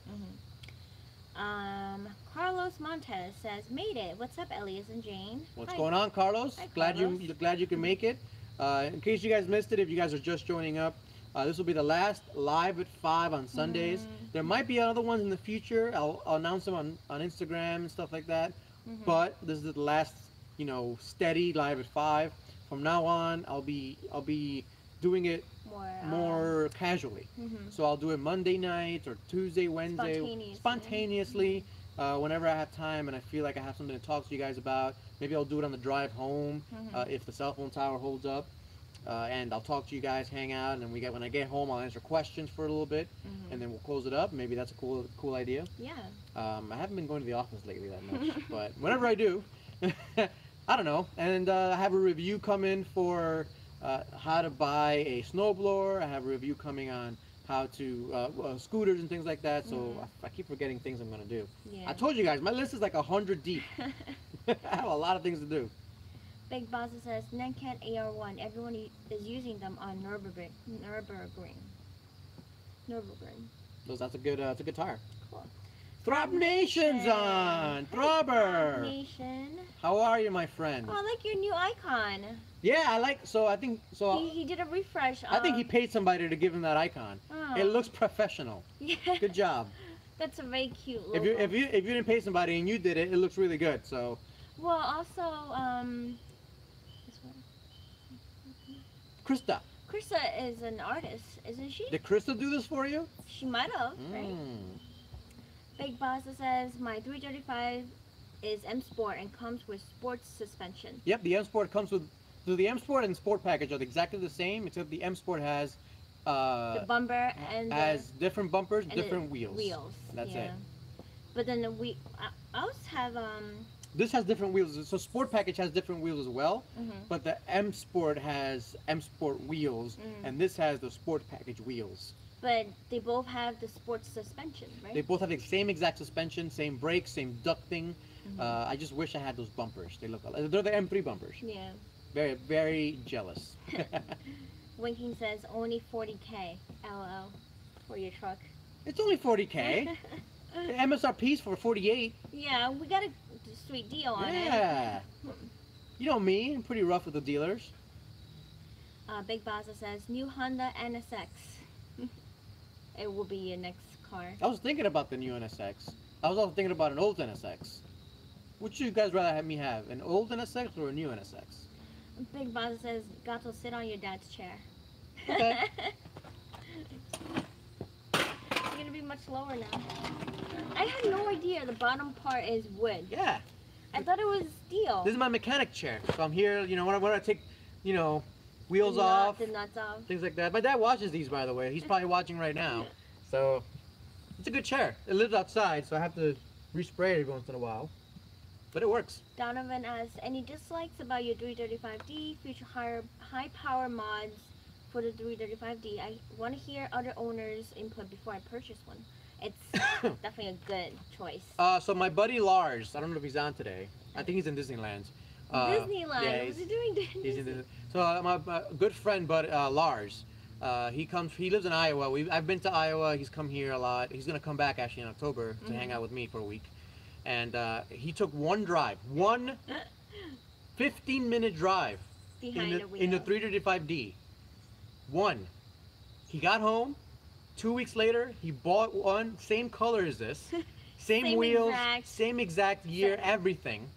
Carlos Montez says, "Made it. What's up, Elias and Jane? What's Hi. going on, Carlos? Hi, Glad Carlos. you can make it. In case you guys missed it, if you guys are just joining up, this will be the last live at 5 on Sundays. There might be other ones in the future. I'll announce them on Instagram and stuff like that. But this is the last, steady live at 5. From now on, I'll be doing it more casually. So I'll do it Monday nights or Tuesday, Wednesday, spontaneously. Whenever I have time and I feel like I have something to talk to you guys about. Maybe I'll do it on the drive home if the cell phone tower holds up. And I'll talk to you guys, hang out, and then when I get home, I'll answer questions for a little bit, and then we'll close it up. Maybe that's a cool idea. Yeah. I haven't been going to the office lately that much, but whenever I do, I don't know. And I have a review coming for how to buy a snowblower. I have a review coming on how to scooters and things like that. So I keep forgetting things I'm gonna do. Yeah. I told you guys, my list is like 100 deep. I have a lot of things to do. Big Boss says, Nankan AR1. Everyone is using them on Nürburgring. That's a good tire. Cool. Throb Nation's on! Throbber! Nation. How are you, my friend? Oh, I like your new icon. Yeah, I think He did a refresh. I think he paid somebody to give him that icon. Oh. It looks professional. Yeah. Good job. That's a very cute logo. If you didn't pay somebody and you did it, it looks really good. So. Well, also, this one. Krista. Krista is an artist, isn't she? Did Krista do this for you? She might have, right? Big Boss says, my 335 is M Sport and comes with sports suspension. Yep, the M Sport comes with. So the M Sport and Sport package are exactly the same, except the M Sport has. The bumper and has different bumpers, and different wheels. That's it. But then the ours have This has different wheels. So Sport package has different wheels as well, but the M Sport has M Sport wheels, and this has the Sport package wheels. But they both have the sports suspension, right? They both have the same exact suspension, same brakes, same ducting. Mhm. I just wish I had those bumpers. They look alike. They're the M3 bumpers. Yeah. Very, very jealous. Winking says only 40K. LOL. For your truck. It's only 40K. The MSRP's for 48. Yeah, we got a sweet deal on it. Yeah. You know me, I'm pretty rough with the dealers. Big Baza says new Honda NSX. It will be your next car. I was thinking about the new NSX. I was also thinking about an old NSX. Which you guys rather have me have? An old NSX or a new NSX? Big Baza says, Gato, sit on your dad's chair. Okay. It's gonna be much lower now. I had no idea the bottom part is wood. Yeah. I thought it was steel. This is my mechanic chair. So I'm here, you know, when I take, you know, wheels The off, nuts off. things like that. My dad watches these, by the way. He's probably watching right now. So it's a good chair. It lives outside, so I have to respray it every once in a while. But it works. Donovan asks, any dislikes about your 335D, future high power mods for the 335D? I want to hear other owners' input before I purchase one. It's definitely a good choice. So my buddy Lars, I don't know if he's on today. I think he's in Disneyland. Disneyland? Yeah, What's he doing? he's in Disney. So my good friend, Lars, he lives in Iowa. I've been to Iowa. He's come here a lot. He's gonna come back actually in October to hang out with me for a week. And he took one 15-minute drive Behind the wheel. in the 335D. One. He got home. 2 weeks later, he bought one, same color as this, same wheels, same exact year, everything.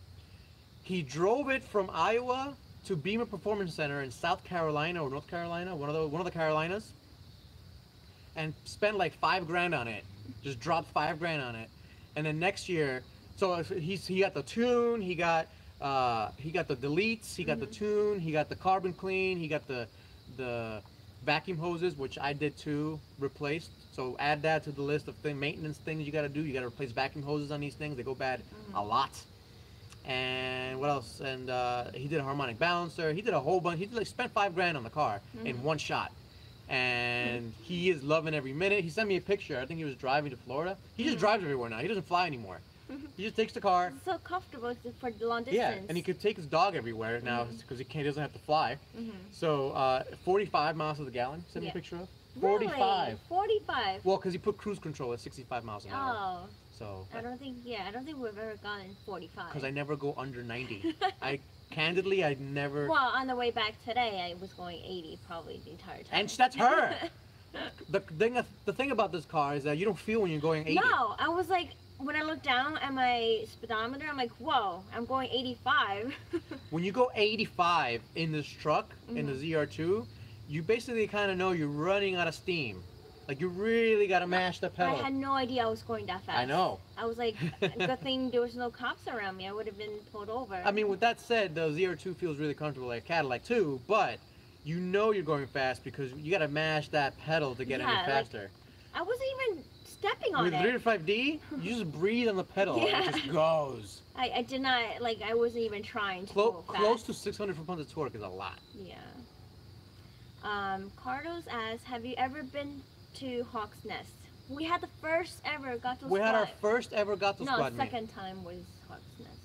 He drove it from Iowa to Beamer Performance Center in South Carolina or North Carolina, one of the Carolinas, and spent like $5,000 on it. Just dropped $5,000 on it, and then next year, so he got the tune, he got the deletes, he got the tune, he got the carbon clean, he got the vacuum hoses, which I did too, replaced. So add that to the list of maintenance things you got to do. You got to replace vacuum hoses on these things. They go bad a lot. And what else? And he did a harmonic balancer. He did a whole bunch. He spent $5,000 on the car in one shot. And he is loving every minute. He sent me a picture. I think he was driving to Florida. He just drives everywhere now. He doesn't fly anymore. He just takes the car. It's so comfortable for long distance. Yeah, and he could take his dog everywhere now because he doesn't have to fly. So 45 miles to the gallon. Send me a picture of. 45. Really? 45. Well, because he put cruise control at 65 miles an hour. Oh. So. I don't think we've ever gotten 45. Because I never go under 90. I never. Well, on the way back today, I was going 80 probably the entire time. And that's her. The thing about this car is that you don't feel when you're going 80. No, I was like, when I look down at my speedometer, I'm like, whoa, I'm going 85. When you go 85 in this truck, in the ZR2, you basically kind of know you're running out of steam. Like, you really got to mash the pedal. I had no idea I was going that fast. I know. I was like, good thing there was no cops around me. I would have been pulled over. I mean, with that said, the ZR2 feels really comfortable like a Cadillac too, but you know you're going fast because you got to mash that pedal to get any faster. I wasn't even stepping on With it. 335D, you just breathe on the pedal and it just goes. I did not, I wasn't even trying to go fast. Close to 600 foot-pounds of torque is a lot. Yeah. Carlos asks, have you ever been to Hawk's Nest? We had the first ever Gato Squad. We had our first ever Gato Squad meet. No, second time was Hawk's Nest.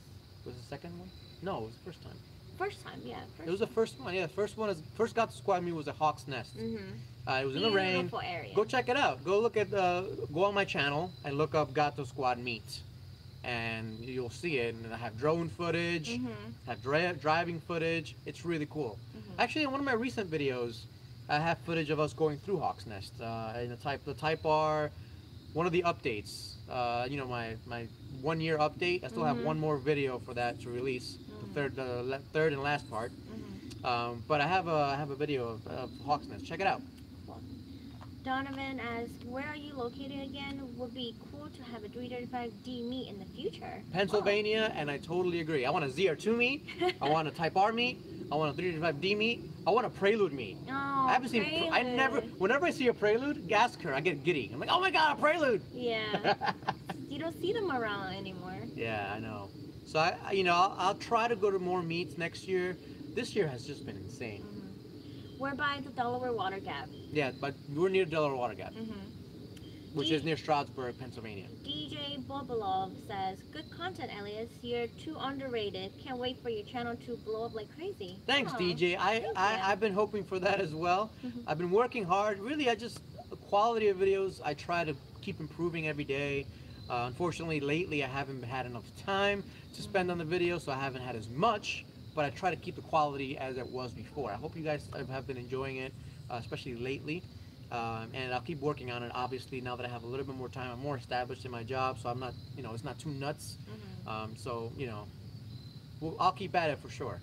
Was it the second one? No, it was the first time. First time, yeah. It was the first one. Yeah, the first Gato Squad meet was at Hawk's Nest. It was in the rain. Beautiful area. Go check it out. Go look at go on my channel and look up Gato Squad meet, and you'll see it. And I have drone footage, have driving footage. It's really cool. Actually, in one of my recent videos, I have footage of us going through Hawk's Nest in the Type R, one of the updates. You know, my 1 year update. I still have one more video for that to release, the third and last part. But I have a video of Hawk's Nest. Check it out. Donovan asks, where are you located again? Would be cool to have a 335D meet in the future. Pennsylvania, and I totally agree. I want a ZR2 meet. I want a Type R meet. I want a 335D meet. I want a Prelude meet. Oh, I haven't seen. Whenever I see a Prelude, ask her. I get giddy. I'm like, oh my god, a Prelude. Yeah. You don't see them around anymore. Yeah, I know. So I'll try to go to more meets next year. This year has just been insane. We're by the Delaware Water Gap. Yeah, but we're near Delaware Water Gap, which is near Stroudsburg, Pennsylvania. DJ Bobolov says, "Good content, Elias. You're too underrated. Can't wait for your channel to blow up like crazy." Thanks, Aw, DJ. I've been hoping for that as well. I've been working hard. Really, the quality of videos, I try to keep improving every day. Unfortunately, lately I haven't had enough time to spend on the video, so I haven't had as much, but I try to keep the quality as it was before. I hope you guys have been enjoying it, especially lately. And I'll keep working on it, obviously, now that I have a little bit more time. I'm more established in my job, so I'm not, it's not too nuts. So, I'll keep at it for sure.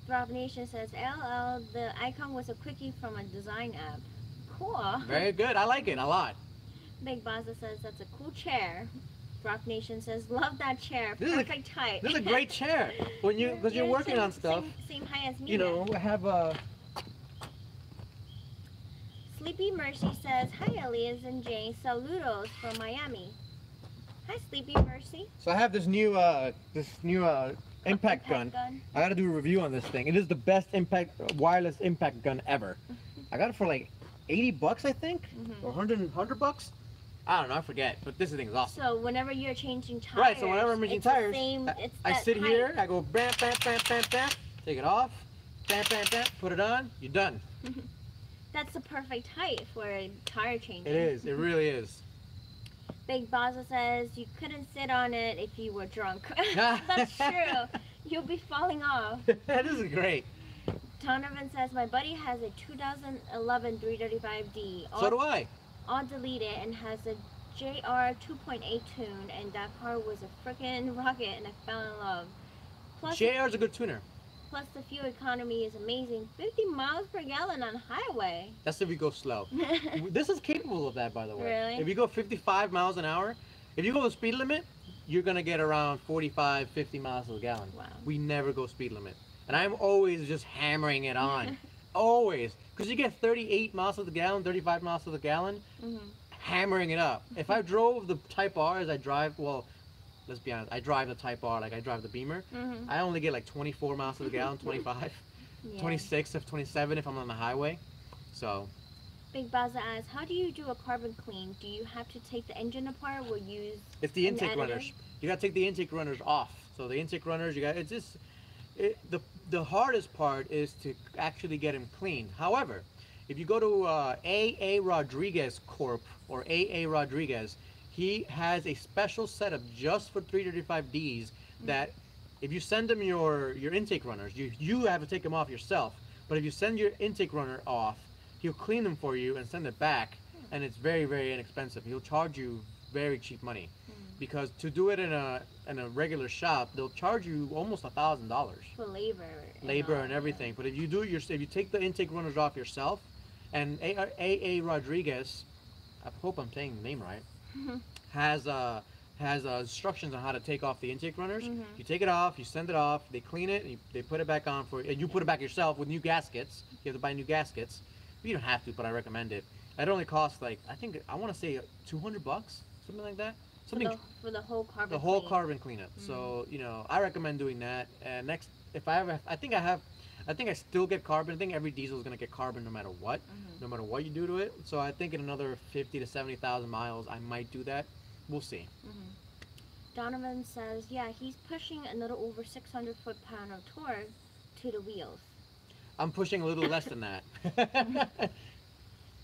Rob Nation says, "LL, the icon was a quickie from a design app." Cool. Very good. I like it a lot. Big Baza says, "That's a cool chair." Rock Nation says, "Love that chair. Perfect height." This is a great chair because you're working on stuff. Same height as me. I have a. Sleepy Mercy says, "Hi, Elias and Jay. Saludos from Miami." Hi, Sleepy Mercy. So I have this new impact gun. I got to do a review on this thing. It is the best wireless impact gun ever. I got it for like $80, I think, or 100 bucks. I don't know, I forget, but this thing is awesome. So whenever you're changing tires, right? So whenever I'm changing tires, I sit height. here, I go bam, bam, bam, bam, bam, take it off, bam, bam, bam, put it on, you're done. That's the perfect height for a tire changing. It is. It really is. Big Baza says, "You couldn't sit on it if you were drunk." That's true. You'll be falling off. This is great. Donovan says, "My buddy has a 2011 335D. So do I. I'll delete it, and has a JR 2.8 tune, and that car was a freaking rocket, and I fell in love. Plus, JR's a good tuner. Plus the fuel economy is amazing. 50 miles per gallon on highway." That's if you go slow. This is capable of that, by the way. Really? If you go 55 miles an hour, if you go the speed limit, you're going to get around 45, 50 miles per gallon. Wow. We never go speed limit. And I'm always just hammering it on. Always. Because you get 38 miles to the gallon, 35 miles to the gallon, hammering it up. If I drove the Type R as I drive, well, let's be honest, I drive the Type R like I drive the Beamer. I only get like 24 miles to the gallon, 25, 26 if 27 if I'm on the highway. So. Big Baza asks, "How do you do a carbon clean? Do you have to take the engine apart or use It's the intake runners. You got to take the intake runners off. So the intake runners, it's just, the hardest part is to actually get them cleaned. However, if you go to A.A. Rodriguez Corp or A.A. Rodriguez, he has a special setup just for 335Ds that if you send them your intake runners, you have to take them off yourself. But if you send your intake runner off, he'll clean them for you and send it back, and it's very, very inexpensive. He'll charge you very cheap money. Because to do it in a regular shop, they'll charge you almost $1,000 for labor. Labor and everything. But if you take the intake runners off yourself, and A.A. Rodriguez, I hope I'm saying the name right, has instructions on how to take off the intake runners. You take it off, you send it off, they clean it, and they put it back on and you put it back yourself with new gaskets. You have to buy new gaskets. You don't have to, but I recommend it. It only costs like, I want to say $200, something like that. For the whole carbon. The whole carbon cleanup. So I recommend doing that. And next, if I ever, I think I still get carbon. I think every diesel is gonna get carbon no matter what, no matter what you do to it. So I think in another 50 to 70,000 miles, I might do that. We'll see. Donovan says, "Yeah, he's pushing a little over 600 foot-pound of torque to the wheels." I'm pushing a little less than that.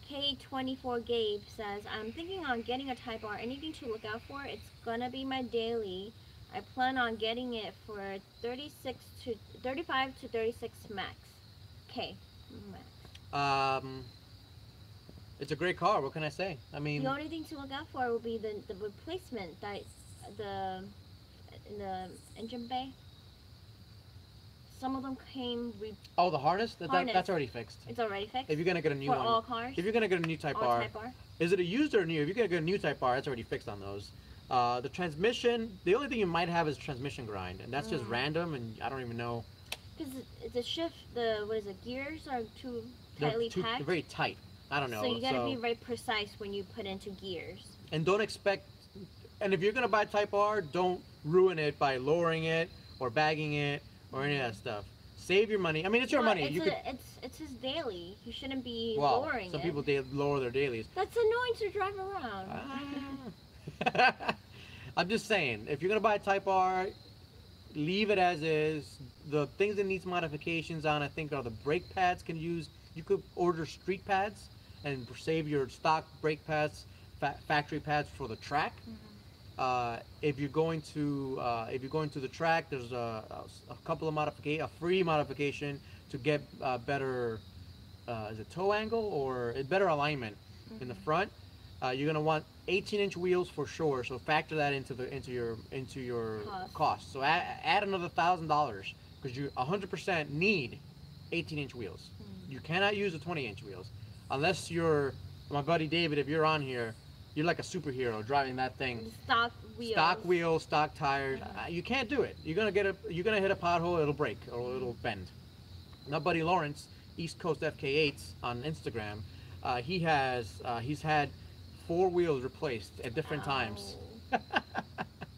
K24 Gabe says, "I'm thinking on getting a Type R. Anything to look out for? It's gonna be my daily. I plan on getting it for 35 to 36 max. K max." It's a great car. What can I say? I mean, the only thing to look out for will be the replacement that in the engine bay. Some of them came. The harness? That's already fixed. It's already fixed? If you're going to get a new one. For all cars? If you're going to get a new Type R. Is it a used or a new? If you're going to get a new Type R, that's already fixed on those. The transmission, the only thing you might have is transmission grind. And that's just random, and I don't even know. Because the shift, gears are too tightly packed? They're very tight. I don't know. So you got to be very precise when you put into gears. And don't expect, and if you're going to buy Type R, don't ruin it by lowering it or bagging it or any of that stuff. Save your money. I mean, it's your Well, money. It's You could. it's his daily. He shouldn't be Well, lowering some it. people lower their dailies. That's annoying to drive around. Ah. I'm just saying, if you're gonna buy a Type R, leave it as is. The things that needs modifications on, I think, are the brake pads. You could order street pads and save your stock brake pads, factory pads for the track. If you're going to the track, there's a couple of a free modification to get better. Is it toe angle or a better alignment in the front? You're gonna want 18-inch wheels for sure. So factor that into your cost. So add another $1,000 because you 100% need 18-inch wheels. You cannot use the 20-inch wheels unless you're my buddy David. If you're on here, you're like a superhero driving that thing. Stock wheels. Stock wheels, stock tires. You can't do it. You're gonna hit a pothole. It'll break or it'll bend. My buddy Lawrence, East Coast FK8s on Instagram. He's had 4 wheels replaced at different times,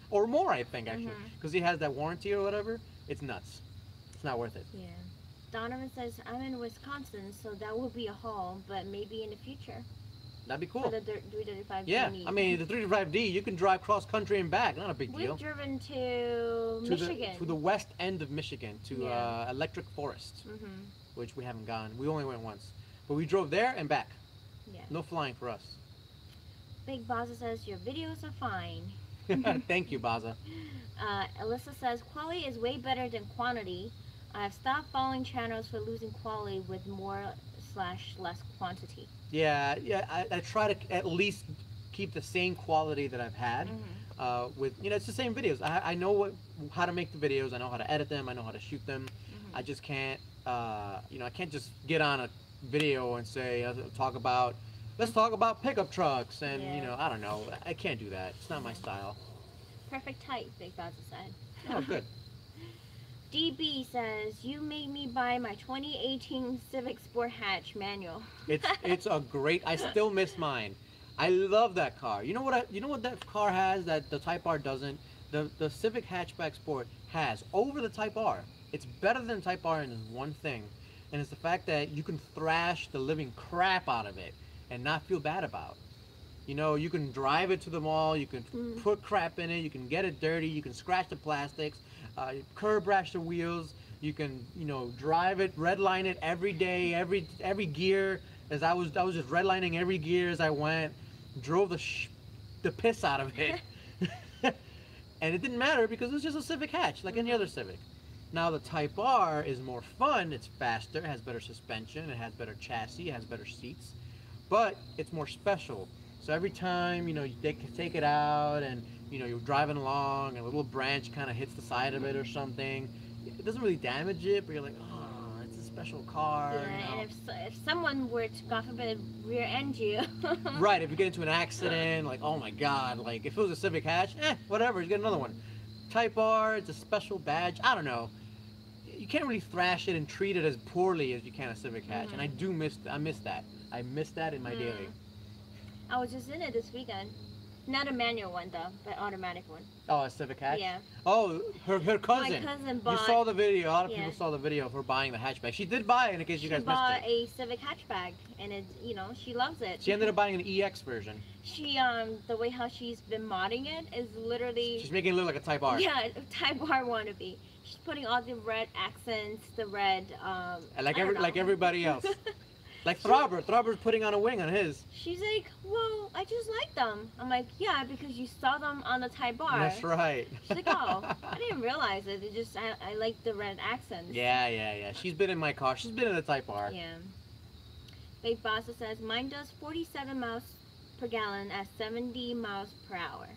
or more, I think, actually, because he has that warranty or whatever. It's nuts. It's not worth it. Yeah. Donovan says, I'm in Wisconsin, so that will be a haul, but maybe in the future. That'd be cool. For the 335D. Yeah, I mean, the 335D, you can drive cross country and back. Not a big deal. We've driven to Michigan. To the west end of Michigan, to Electric Forest, which we haven't gone. We only went once. But we drove there and back. Yeah. No flying for us. Big Baza says, your videos are fine. Thank you, Baza. Alyssa says, quality is way better than quantity. I have stopped following channels for losing quality with more/less quantity. Yeah, I try to at least keep the same quality that I've had. With it's the same videos. I know how to make the videos. I know how to edit them. I know how to shoot them. I just can't I can't just get on a video and say let's talk about pickup trucks and I don't know. I can't do that. It's not my style. Perfect height, Big Baza said. Oh, good. DB says, you made me buy my 2018 Civic Sport Hatch manual. It's a great. I still miss mine. I love that car. You know what that car has that the Type R doesn't? The Civic Hatchback Sport has over the Type R. It's better than Type R in one thing, and it's the fact that you can thrash the living crap out of it and not feel bad about. You can drive it to the mall. You can put crap in it. You can get it dirty. You can scratch the plastics. Curb rash the wheels. You can drive it, redline it every day, every gear. As I was just redlining every gear as I went. Drove the piss out of it, and it didn't matter because it was just a Civic hatch like any other Civic. Now the Type R is more fun. It's faster. It has better suspension. It has better chassis. It has better seats, but it's more special. So every time they take it out and you're driving along and a little branch kind of hits the side of it or something, it doesn't really damage it, but you're like, oh, it's a special car. Yeah, and if someone were to, God forbid, rear end you. Right, if you get into an accident, like, oh my God, like if it was a Civic hatch, whatever, you get another one. Type R, it's a special badge. I don't know. You can't really thrash it and treat it as poorly as you can a Civic hatch, and I miss that. I miss that in my daily. I was just in it this weekend. Not a manual one though, but automatic one. Oh, a Civic hatch? Yeah. Oh, her cousin. My cousin bought. You saw the video. A lot of people saw the video of her buying the hatchback. She did buy it, in case you guys missed it. She bought a Civic hatchback, and it, she loves it. She ended up buying an EX version. She the way how she's been modding it is literally. She's making it look like a Type R. Yeah, Type R wannabe. She's putting all the red accents, the red. Like everybody else. Like Throbber. Throbber's putting on a wing on his. She's like, well, I just like them. I'm like, yeah, because you saw them on the Type R. That's right. She's like, oh, I didn't realize it. It just, I like the red accents. Yeah. She's been in my car. She's been in the Type R. Yeah. Big Bossa says, mine does 47 miles per gallon at 70 miles per hour.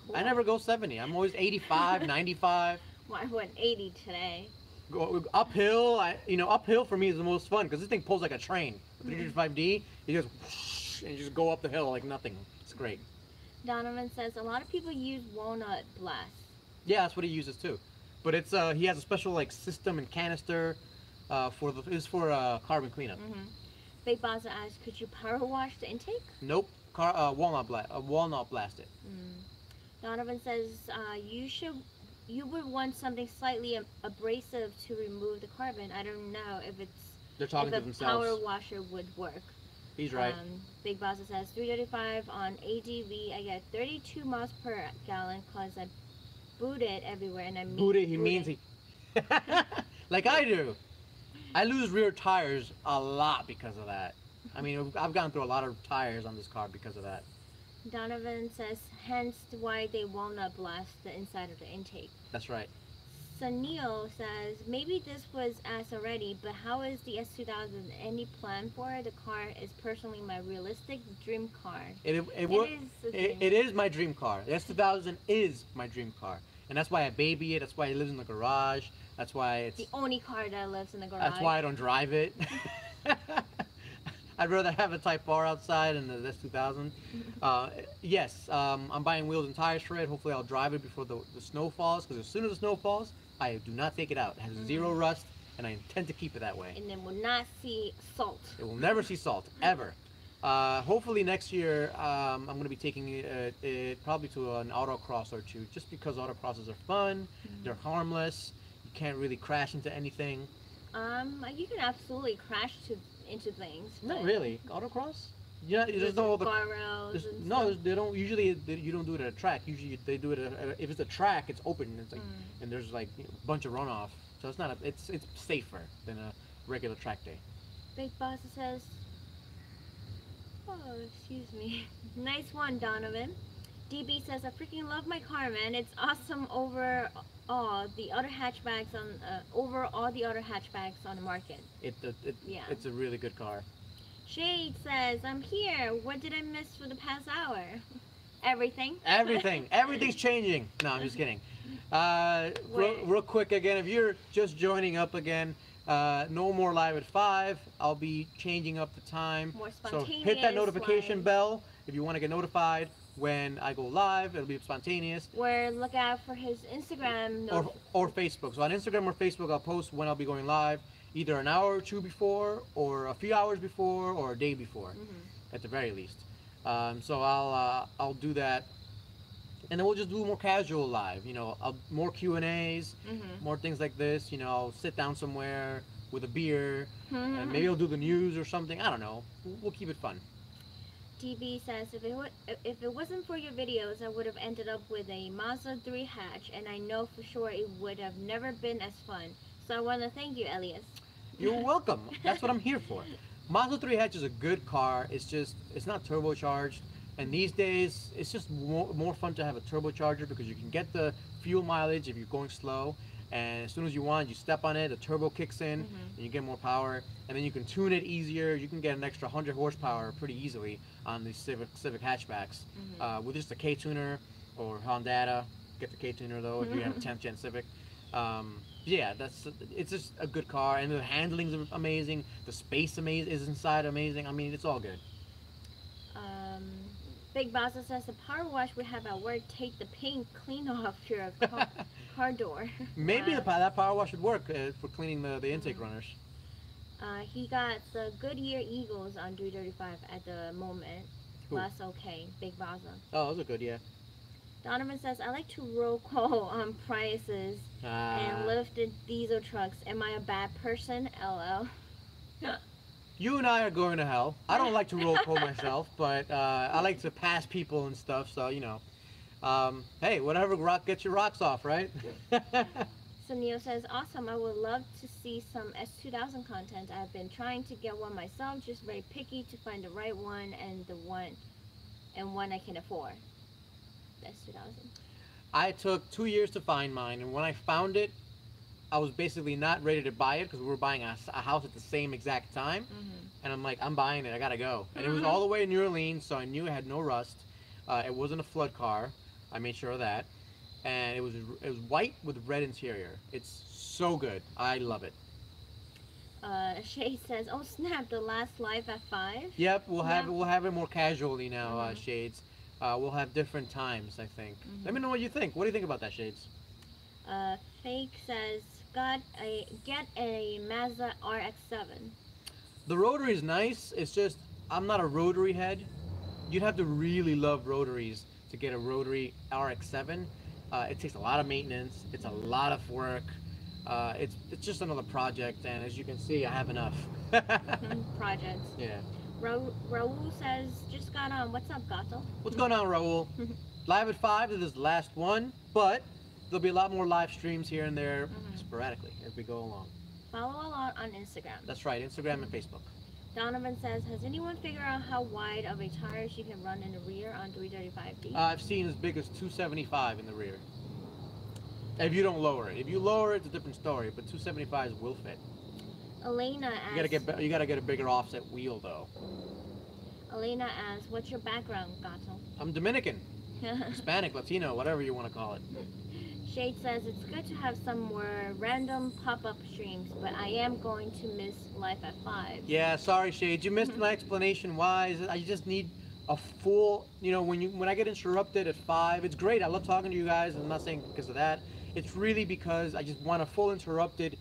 Cool. I never go 70. I'm always 85, 95. Well, I went 80 today. Go uphill. Uphill for me is the most fun because this thing pulls like a train. The 335D, you just whoosh, and you just go up the hill like nothing. It's great. Donovan says a lot of people use walnut blast. Yeah, that's what he uses too. But it's he has a special like system and canister for carbon cleanup. Big Baza asks, could you power wash the intake? Nope. Walnut blast it. Donovan says you would want something slightly abrasive to remove the carbon. I don't know if They're talking if to a power themselves. washer would work. He's right. Big Boss says 335 on ADV. I get 32 miles per gallon because I boot it everywhere, and I mean Booty, he means he. Like I do. I lose rear tires a lot because of that. I mean, I've gone through a lot of tires on this car because of that. Donovan says, hence why they will not blast the inside of the intake. That's right. Sunil says, maybe this was asked already, but how is the S2000? Any plan for it? The car is personally my realistic dream car. It is my dream car. The S2000 is my dream car. And that's why I baby it. That's why it lives in the garage. That's why it's the only car that lives in the garage. That's why I don't drive it. I'd rather have a Type R outside than the S2000. Yes, I'm buying wheels and tires for it. Hopefully I'll drive it before the snow falls, because as soon as the snow falls, I do not take it out. It has zero rust, and I intend to keep it that way. And it will not see salt. It will never see salt, ever. Hopefully next year, I'm going to be taking it probably to an autocross or two, just because autocrosses are fun, they're harmless, you can't really crash into anything. You can absolutely crash into things. Not really. Autocross? Yeah, there's no guardrails. No, they don't. Usually, you don't do it at a track. Usually, they do it if it's a track, it's open. It's like, and there's like a bunch of runoff. So it's not. It's safer than a regular track day. Big Boss says, "Oh, excuse me. Nice one, Donovan." DB says, "I freaking love my car, man. It's awesome over all the other hatchbacks on the market." Yeah. It's a really good car. Shade says, "I'm here. What did I miss for the past hour?" Everything. Everything's changing. No, I'm just kidding. Real quick again, if you're just joining up again, no more live at 5. I'll be changing up the time. More spontaneous. So hit that notification bell if you want to get notified when I go live. It'll be spontaneous. Or look out for his Instagram. Or Facebook. So on Instagram or Facebook, I'll post when I'll be going live. Either an hour or two before, or a few hours before, or a day before, at the very least. So I'll do that, and then we'll just do more casual live. You know, more Q&As, more things like this. You know, I'll sit down somewhere with a beer, and maybe I'll do the news or something. I don't know. We'll keep it fun. DB says, if it wasn't for your videos, I would have ended up with a Mazda 3 hatch, and I know for sure it would have never been as fun. So I want to thank you, Elias. You're welcome. That's what I'm here for. Mazda 3 hatch is a good car. It's not turbocharged. And these days, it's just more fun to have a turbocharger, because you can get the fuel mileage if you're going slow. And as soon as you want, you step on it, the turbo kicks in, and you get more power. And then you can tune it easier. You can get an extra 100 horsepower pretty easily on these Civic hatchbacks. With just a K-tuner or Honda. Get the K-tuner though if you have a 10th gen Civic. Yeah, it's just a good car, and the handling's amazing. The space is inside amazing. I mean, it's all good. Big Boss says the power wash we have at work take the paint clean off your car door. Maybe that power wash would work for cleaning the intake runners. He got the Goodyear Eagles on 335 at the moment. That's okay. Big Boss. Oh, those are good, yeah. Donovan says, I like to roll call on prices and lifted diesel trucks. Am I a bad person? LL. You and I are going to hell. I don't like to roll call myself, but I like to pass people and stuff, so, you know. Hey, whatever gets your rocks off, right? So Neil says, awesome. I would love to see some S2000 content. I've been trying to get one myself, just very picky to find the right one and one I can afford. S2000. I took 2 years to find mine, and when I found it, I was basically not ready to buy it because we were buying a house at the same exact time. And I'm like, I'm buying it, I gotta go. And it was all the way in New Orleans, so I knew it had no rust. It wasn't a flood car. I made sure of that. And it was white with red interior. It's so good. I love it. Shay says, oh snap, the last live at 5? Yep, we'll have it more casually now, Shades. We'll have different times, I think. Let me know what you think. What do you think about that, Shades? Fake says, get a Mazda RX-7. The rotary is nice. It's just, I'm not a rotary head. You'd have to really love rotaries to get a rotary RX-7. It takes a lot of maintenance. It's a lot of work. It's just another project, and as you can see, I have enough. Projects. Yeah. Raul says, just got on. What's up, Gato? What's going on, Raul? Live at 5. This is the last one, but there'll be a lot more live streams here and there sporadically as we go along. Follow along on Instagram. That's right, Instagram and Facebook. Donovan says, has anyone figured out how wide of a tires you can run in the rear on 335D? I've seen as big as 275 in the rear. If you don't lower it. If you lower it, it's a different story, but 275s will fit. Elena asks, You gotta get a bigger offset wheel though. Elena asks, what's your background, Gato? I'm Dominican, Hispanic, Latino, whatever you want to call it. Shade says, it's good to have some more random pop-up streams, but I am going to miss Life at 5. Yeah, sorry, Shade. You missed my explanation why. I just need a full, when I get interrupted at 5, it's great. I love talking to you guys. I'm not saying because of that. It's really because I just want a full interrupted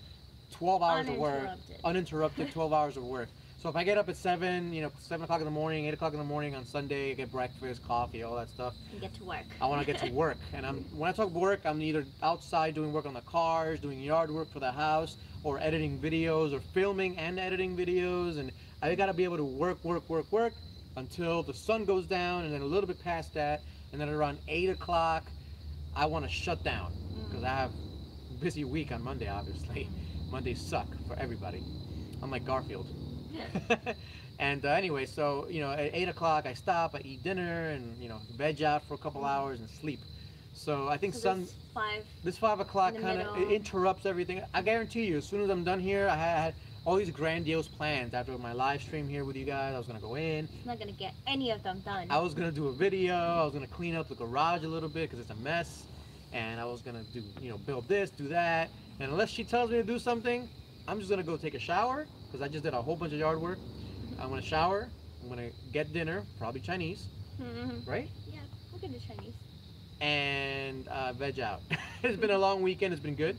12 hours of work. Uninterrupted 12 hours of work. So if I get up at 7, 7 o'clock in the morning, 8 o'clock in the morning on Sunday, I get breakfast, coffee, all that stuff. You get to work. I want to get to work. And when I talk work, I'm either outside doing work on the cars, doing yard work for the house, or editing videos, or filming and editing videos. And I got to be able to work until the sun goes down, and then a little bit past that. And then around 8 o'clock, I want to shut down. Because I have a busy week on Monday, obviously. Mondays suck for everybody. I'm like Garfield. And anyway, so at 8 o'clock I stop, I eat dinner, and veg out for a couple hours and sleep. So I think this 5 o'clock kind of interrupts everything. I guarantee you, as soon as I'm done here, I had all these grandiose plans after my live stream here with you guys. I was gonna go in. It's not gonna get any of them done. I was gonna do a video. I was gonna clean up the garage a little bit because it's a mess, and I was gonna do build this, do that. And unless she tells me to do something, I'm just gonna go take a shower because I just did a whole bunch of yard work. I'm gonna shower. I'm gonna get dinner, probably Chinese, right? Yeah, we're gonna do Chinese. And veg out. It's been a long weekend. It's been good.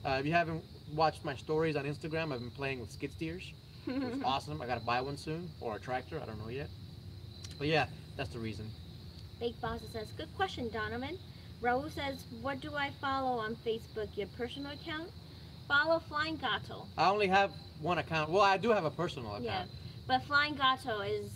If you haven't watched my stories on Instagram, I've been playing with skid steers. It's awesome. I gotta buy one soon, or a tractor. I don't know yet. But yeah, that's the reason. Big Boss says, good question, Donovan. Raul says, what do I follow on Facebook? Your personal account? Follow Flying Gato. I only have one account. Well, I do have a personal account. Yeah, but Flying Gato is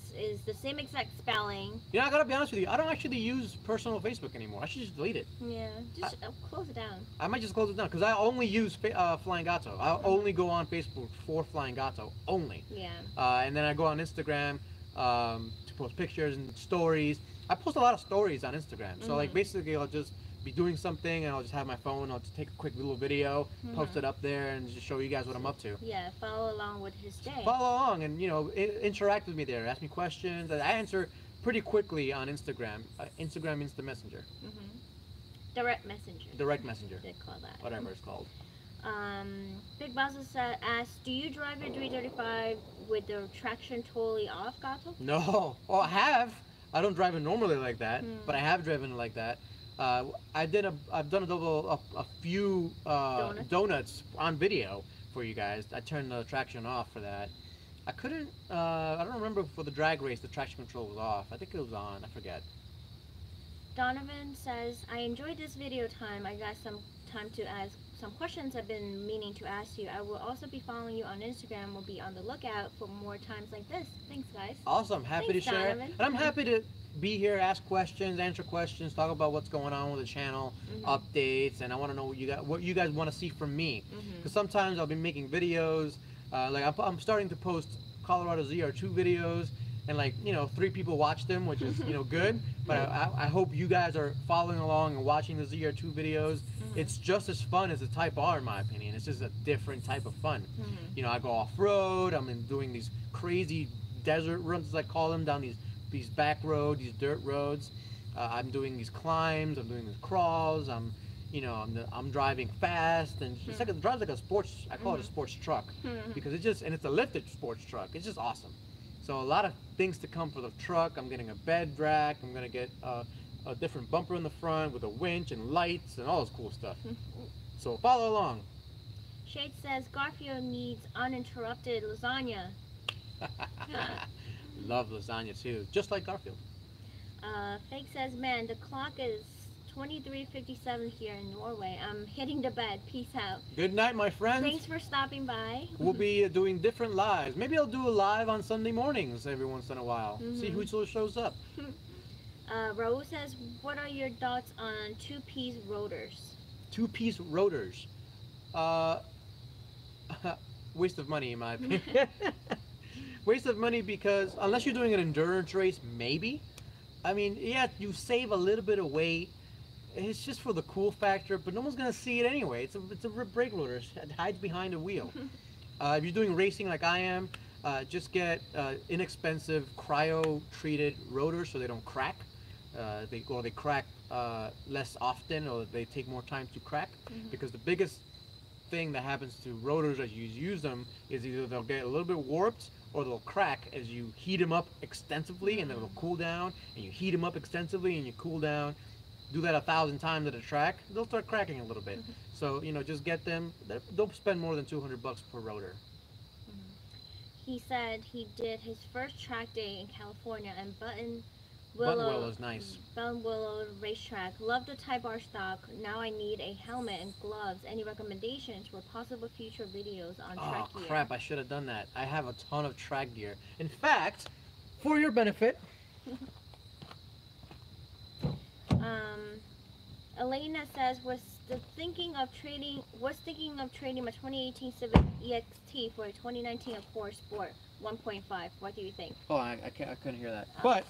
the same exact spelling. I gotta be honest with you. I don't actually use personal Facebook anymore. I should just delete it. Yeah, just close it down. I might just close it down because I only use Flying Gato. I only go on Facebook for Flying Gato only. Yeah. And then I go on Instagram to post pictures and stories. I post a lot of stories on Instagram. So like basically I'll just be doing something and I'll just have my phone. I'll just take a quick little video, post it up there, and just show you guys what I'm up to. Yeah, follow along with his day. Follow along and interact with me there. Ask me questions. I answer pretty quickly on Instagram. Instagram Instant Messenger. Direct Messenger. Direct Messenger. They call that. Whatever it's called. Big Boss asks, do you drive your 335 with the traction totally off, Gato? No. Well, I have. I don't drive it normally like that, but I have driven it like that. I've done a few donuts on video for you guys. I turned the traction off for that. I couldn't. I don't remember for the drag race the traction control was off. I think it was on. I forget. Donovan says, I enjoyed this video time. I got some time to ask some questions I've been meaning to ask you. I will also be following you on Instagram. We'll be on the lookout for more times like this. Thanks, guys. Awesome. Happy to share. Donovan. And I'm happy to be here, ask questions, answer questions, talk about what's going on with the channel, updates, and I want to know what you guys want to see from me. Because sometimes I'll be making videos, like I'm starting to post Colorado ZR2 videos, and 3 people watch them, which is good. But I hope you guys are following along and watching the ZR2 videos. It's just as fun as the Type R, in my opinion. It's just a different type of fun. I go off road. I'm doing these crazy desert runs, as I call them, down these back roads, these dirt roads. I'm doing these climbs. I'm doing these crawls. I'm driving fast, and it drives like a sports. I call it a sports truck because it's a lifted sports truck. It's just awesome. So a lot of things to come for the truck. I'm getting a bed rack. I'm gonna get a different bumper in the front with a winch and lights and all this cool stuff. So follow along. Shade says Garfield needs uninterrupted lasagna. Love lasagna too, just like Garfield. Fake says, man, the clock is 23:57 here in Norway. I'm hitting the bed. Peace out. Good night, my friends. Thanks for stopping by. We'll be doing different lives. Maybe I'll do a live on Sunday mornings every once in a while. See who shows up. Raul says, what are your thoughts on two-piece rotors? Two-piece rotors. Waste of money, in my opinion. Waste of money because unless you're doing an endurance race, maybe. I mean, yeah, you save a little bit of weight. It's just for the cool factor, but no one's gonna see it anyway. It's a brake rotor. It hides behind a wheel. If you're doing racing like I am, just get inexpensive cryo-treated rotors so they don't crack. They crack less often, or they take more time to crack. Because the biggest thing that happens to rotors as you use them is either they'll get a little bit warped or they'll crack as you heat them up extensively, and then they'll cool down, and you heat them up extensively and you cool down. Do that 1,000 times at a track, they'll start cracking a little bit. So, you know, just get them. Don't spend more than $200 per rotor. He said he did his first track day in California and Buttonwillow is nice. Buttonwillow racetrack. Love the Type R stock. Now I need a helmet and gloves. Any recommendations for possible future videos on track gear? Oh crap, I should have done that. I have a ton of track gear. In fact, for your benefit. Elena says was thinking of trading my 2018 Civic EXT for a 2019 Accord Sport 1.5. What do you think? Oh, I couldn't hear that. But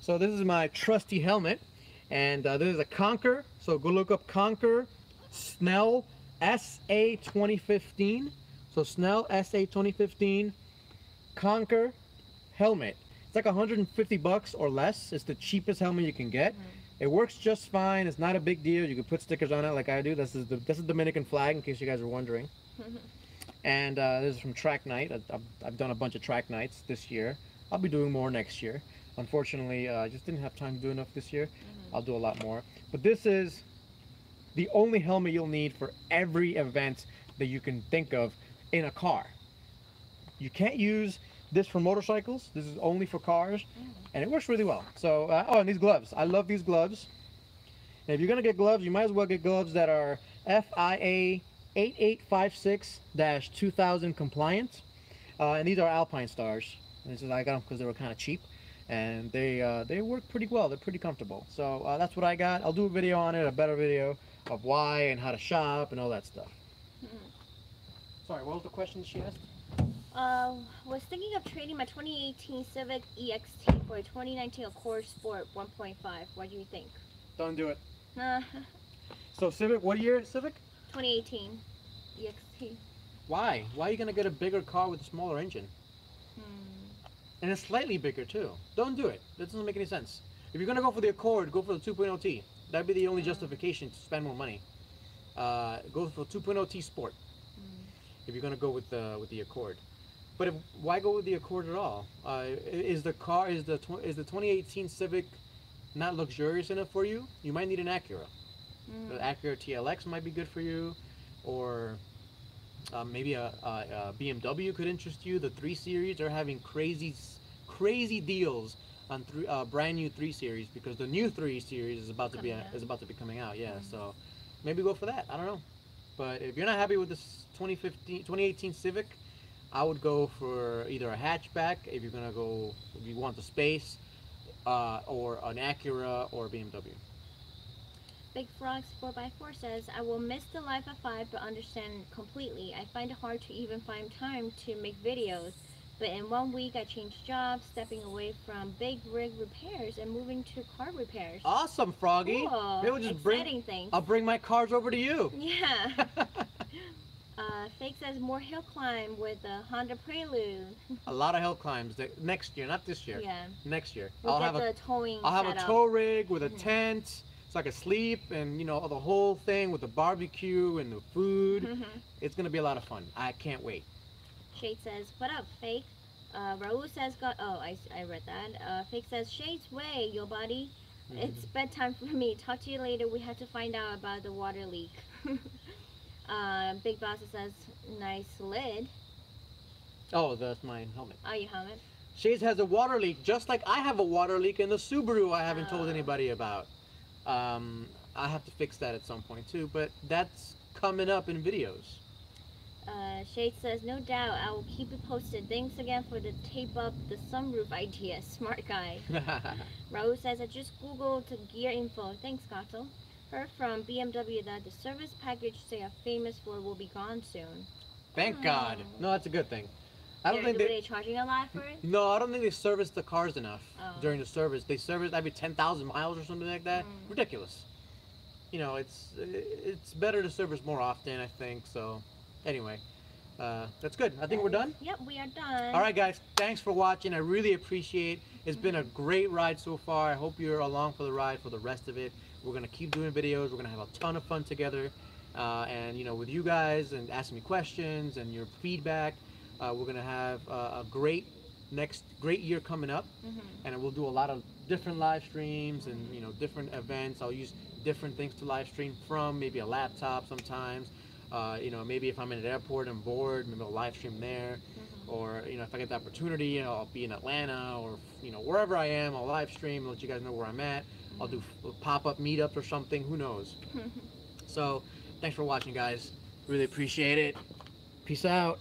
so this is my trusty helmet, and this is a Conquer. So go look up Conquer Snell SA 2015. So Snell SA 2015 Conquer helmet. It's like $150 or less. It's the cheapest helmet you can get. It works just fine. It's not a big deal. You can put stickers on it like I do. This is the Dominican flag, in case you guys are wondering. And this is from track night. I've done a bunch of track nights this year. I'll be doing more next year. Unfortunately, I just didn't have time to do enough this year. I'll do a lot more. But this is the only helmet you'll need for every event that you can think of in a car. You can't use this for motorcycles. This is only for cars, and it works really well. So, oh, and these gloves. I love these gloves. And if you're gonna get gloves, you might as well get gloves that are FIA 8856-2000 compliant. And these are Alpine Stars. And this is, I got them because they were kind of cheap, and they work pretty well. They're pretty comfortable. So that's what I got. I'll do a video on it, a better video of why and how to shop and all that stuff. Sorry, what was the question she asked? Was thinking of trading my 2018 Civic EXT for a 2019 Accord Sport 1.5. What do you think? Don't do it. So Civic, what year Civic? 2018 EXT. Why? Why are you gonna get a bigger car with a smaller engine? And it's slightly bigger too. Don't do it. That doesn't make any sense. If you're gonna go for the Accord, go for the 2.0T. That'd be the only justification to spend more money. Go for 2.0T Sport. If you're gonna go with the Accord. But why go with the Accord at all? Is the 2018 Civic not luxurious enough for you? You might need an Acura. The Acura TLX might be good for you, or maybe a BMW could interest you. The 3 Series are having crazy deals on brand new 3 Series, because the new 3 Series is about to be coming out. Yeah, so maybe go for that. I don't know. But if you're not happy with this 2018 Civic, I would go for either a hatchback if you want the space, or an Acura or a BMW. Big Frogs 4x4 says, I will miss the life of 5 but understand completely. I find it hard to even find time to make videos. But in 1 week I changed jobs, stepping away from big rig repairs and moving to car repairs. Awesome, Froggy. Cool. Maybe we'll just Exciting things. I'll bring my cars over to you. Yeah. Fake says more hill climb with a Honda Prelude. A lot of hill climbs next year, not this year. Yeah. Next year. I'll have a towing I'll have a tow rig with a tent, so I can sleep, and the whole thing with the barbecue and the food. It's gonna be a lot of fun. I can't wait. Shade says, what up, Fake? Raul says, I read that. Fake says, Shade's way, yo buddy. It's bedtime for me. Talk to you later. We had to find out about the water leak. Big Boss says, nice lid. Oh, that's my helmet. Oh, your helmet? Shades has a water leak, just like I have a water leak in the Subaru I haven't told anybody about. I have to fix that at some point too, but that's coming up in videos. Shade says, no doubt, I will keep it posted. Thanks again for the tape up the sunroof idea. Smart guy. Raul says, I just googled gear info. Thanks, Gato. Heard from BMW that the service package they are famous for will be gone soon. Thank God. No, that's a good thing. I don't think Were they charging a lot for it? No, I don't think they service the cars enough Oh. during the service. They service every 10,000 miles or something like that. Ridiculous. You know, it's better to service more often, I think. So, anyway, that's good. I think we're done. Yep, we are done. All right, guys. Thanks for watching. I really appreciate. It's been a great ride so far. I hope you're along for the ride for the rest of it. We're gonna keep doing videos. We're gonna have a ton of fun together, and you know, with you guys and asking me questions and your feedback. We're gonna have a great year coming up, and we'll do a lot of different live streams and you know different events. I'll use different things to live stream from, maybe a laptop sometimes. You know, maybe if I'm in an airport and bored, maybe I'll live stream there. Or you know, if I get the opportunity, you know, I'll be in Atlanta or you know wherever I am, I'll live stream, let you guys know where I'm at. I'll do pop-up meetups or something. Who knows? So, thanks for watching, guys. Really appreciate it. Peace out.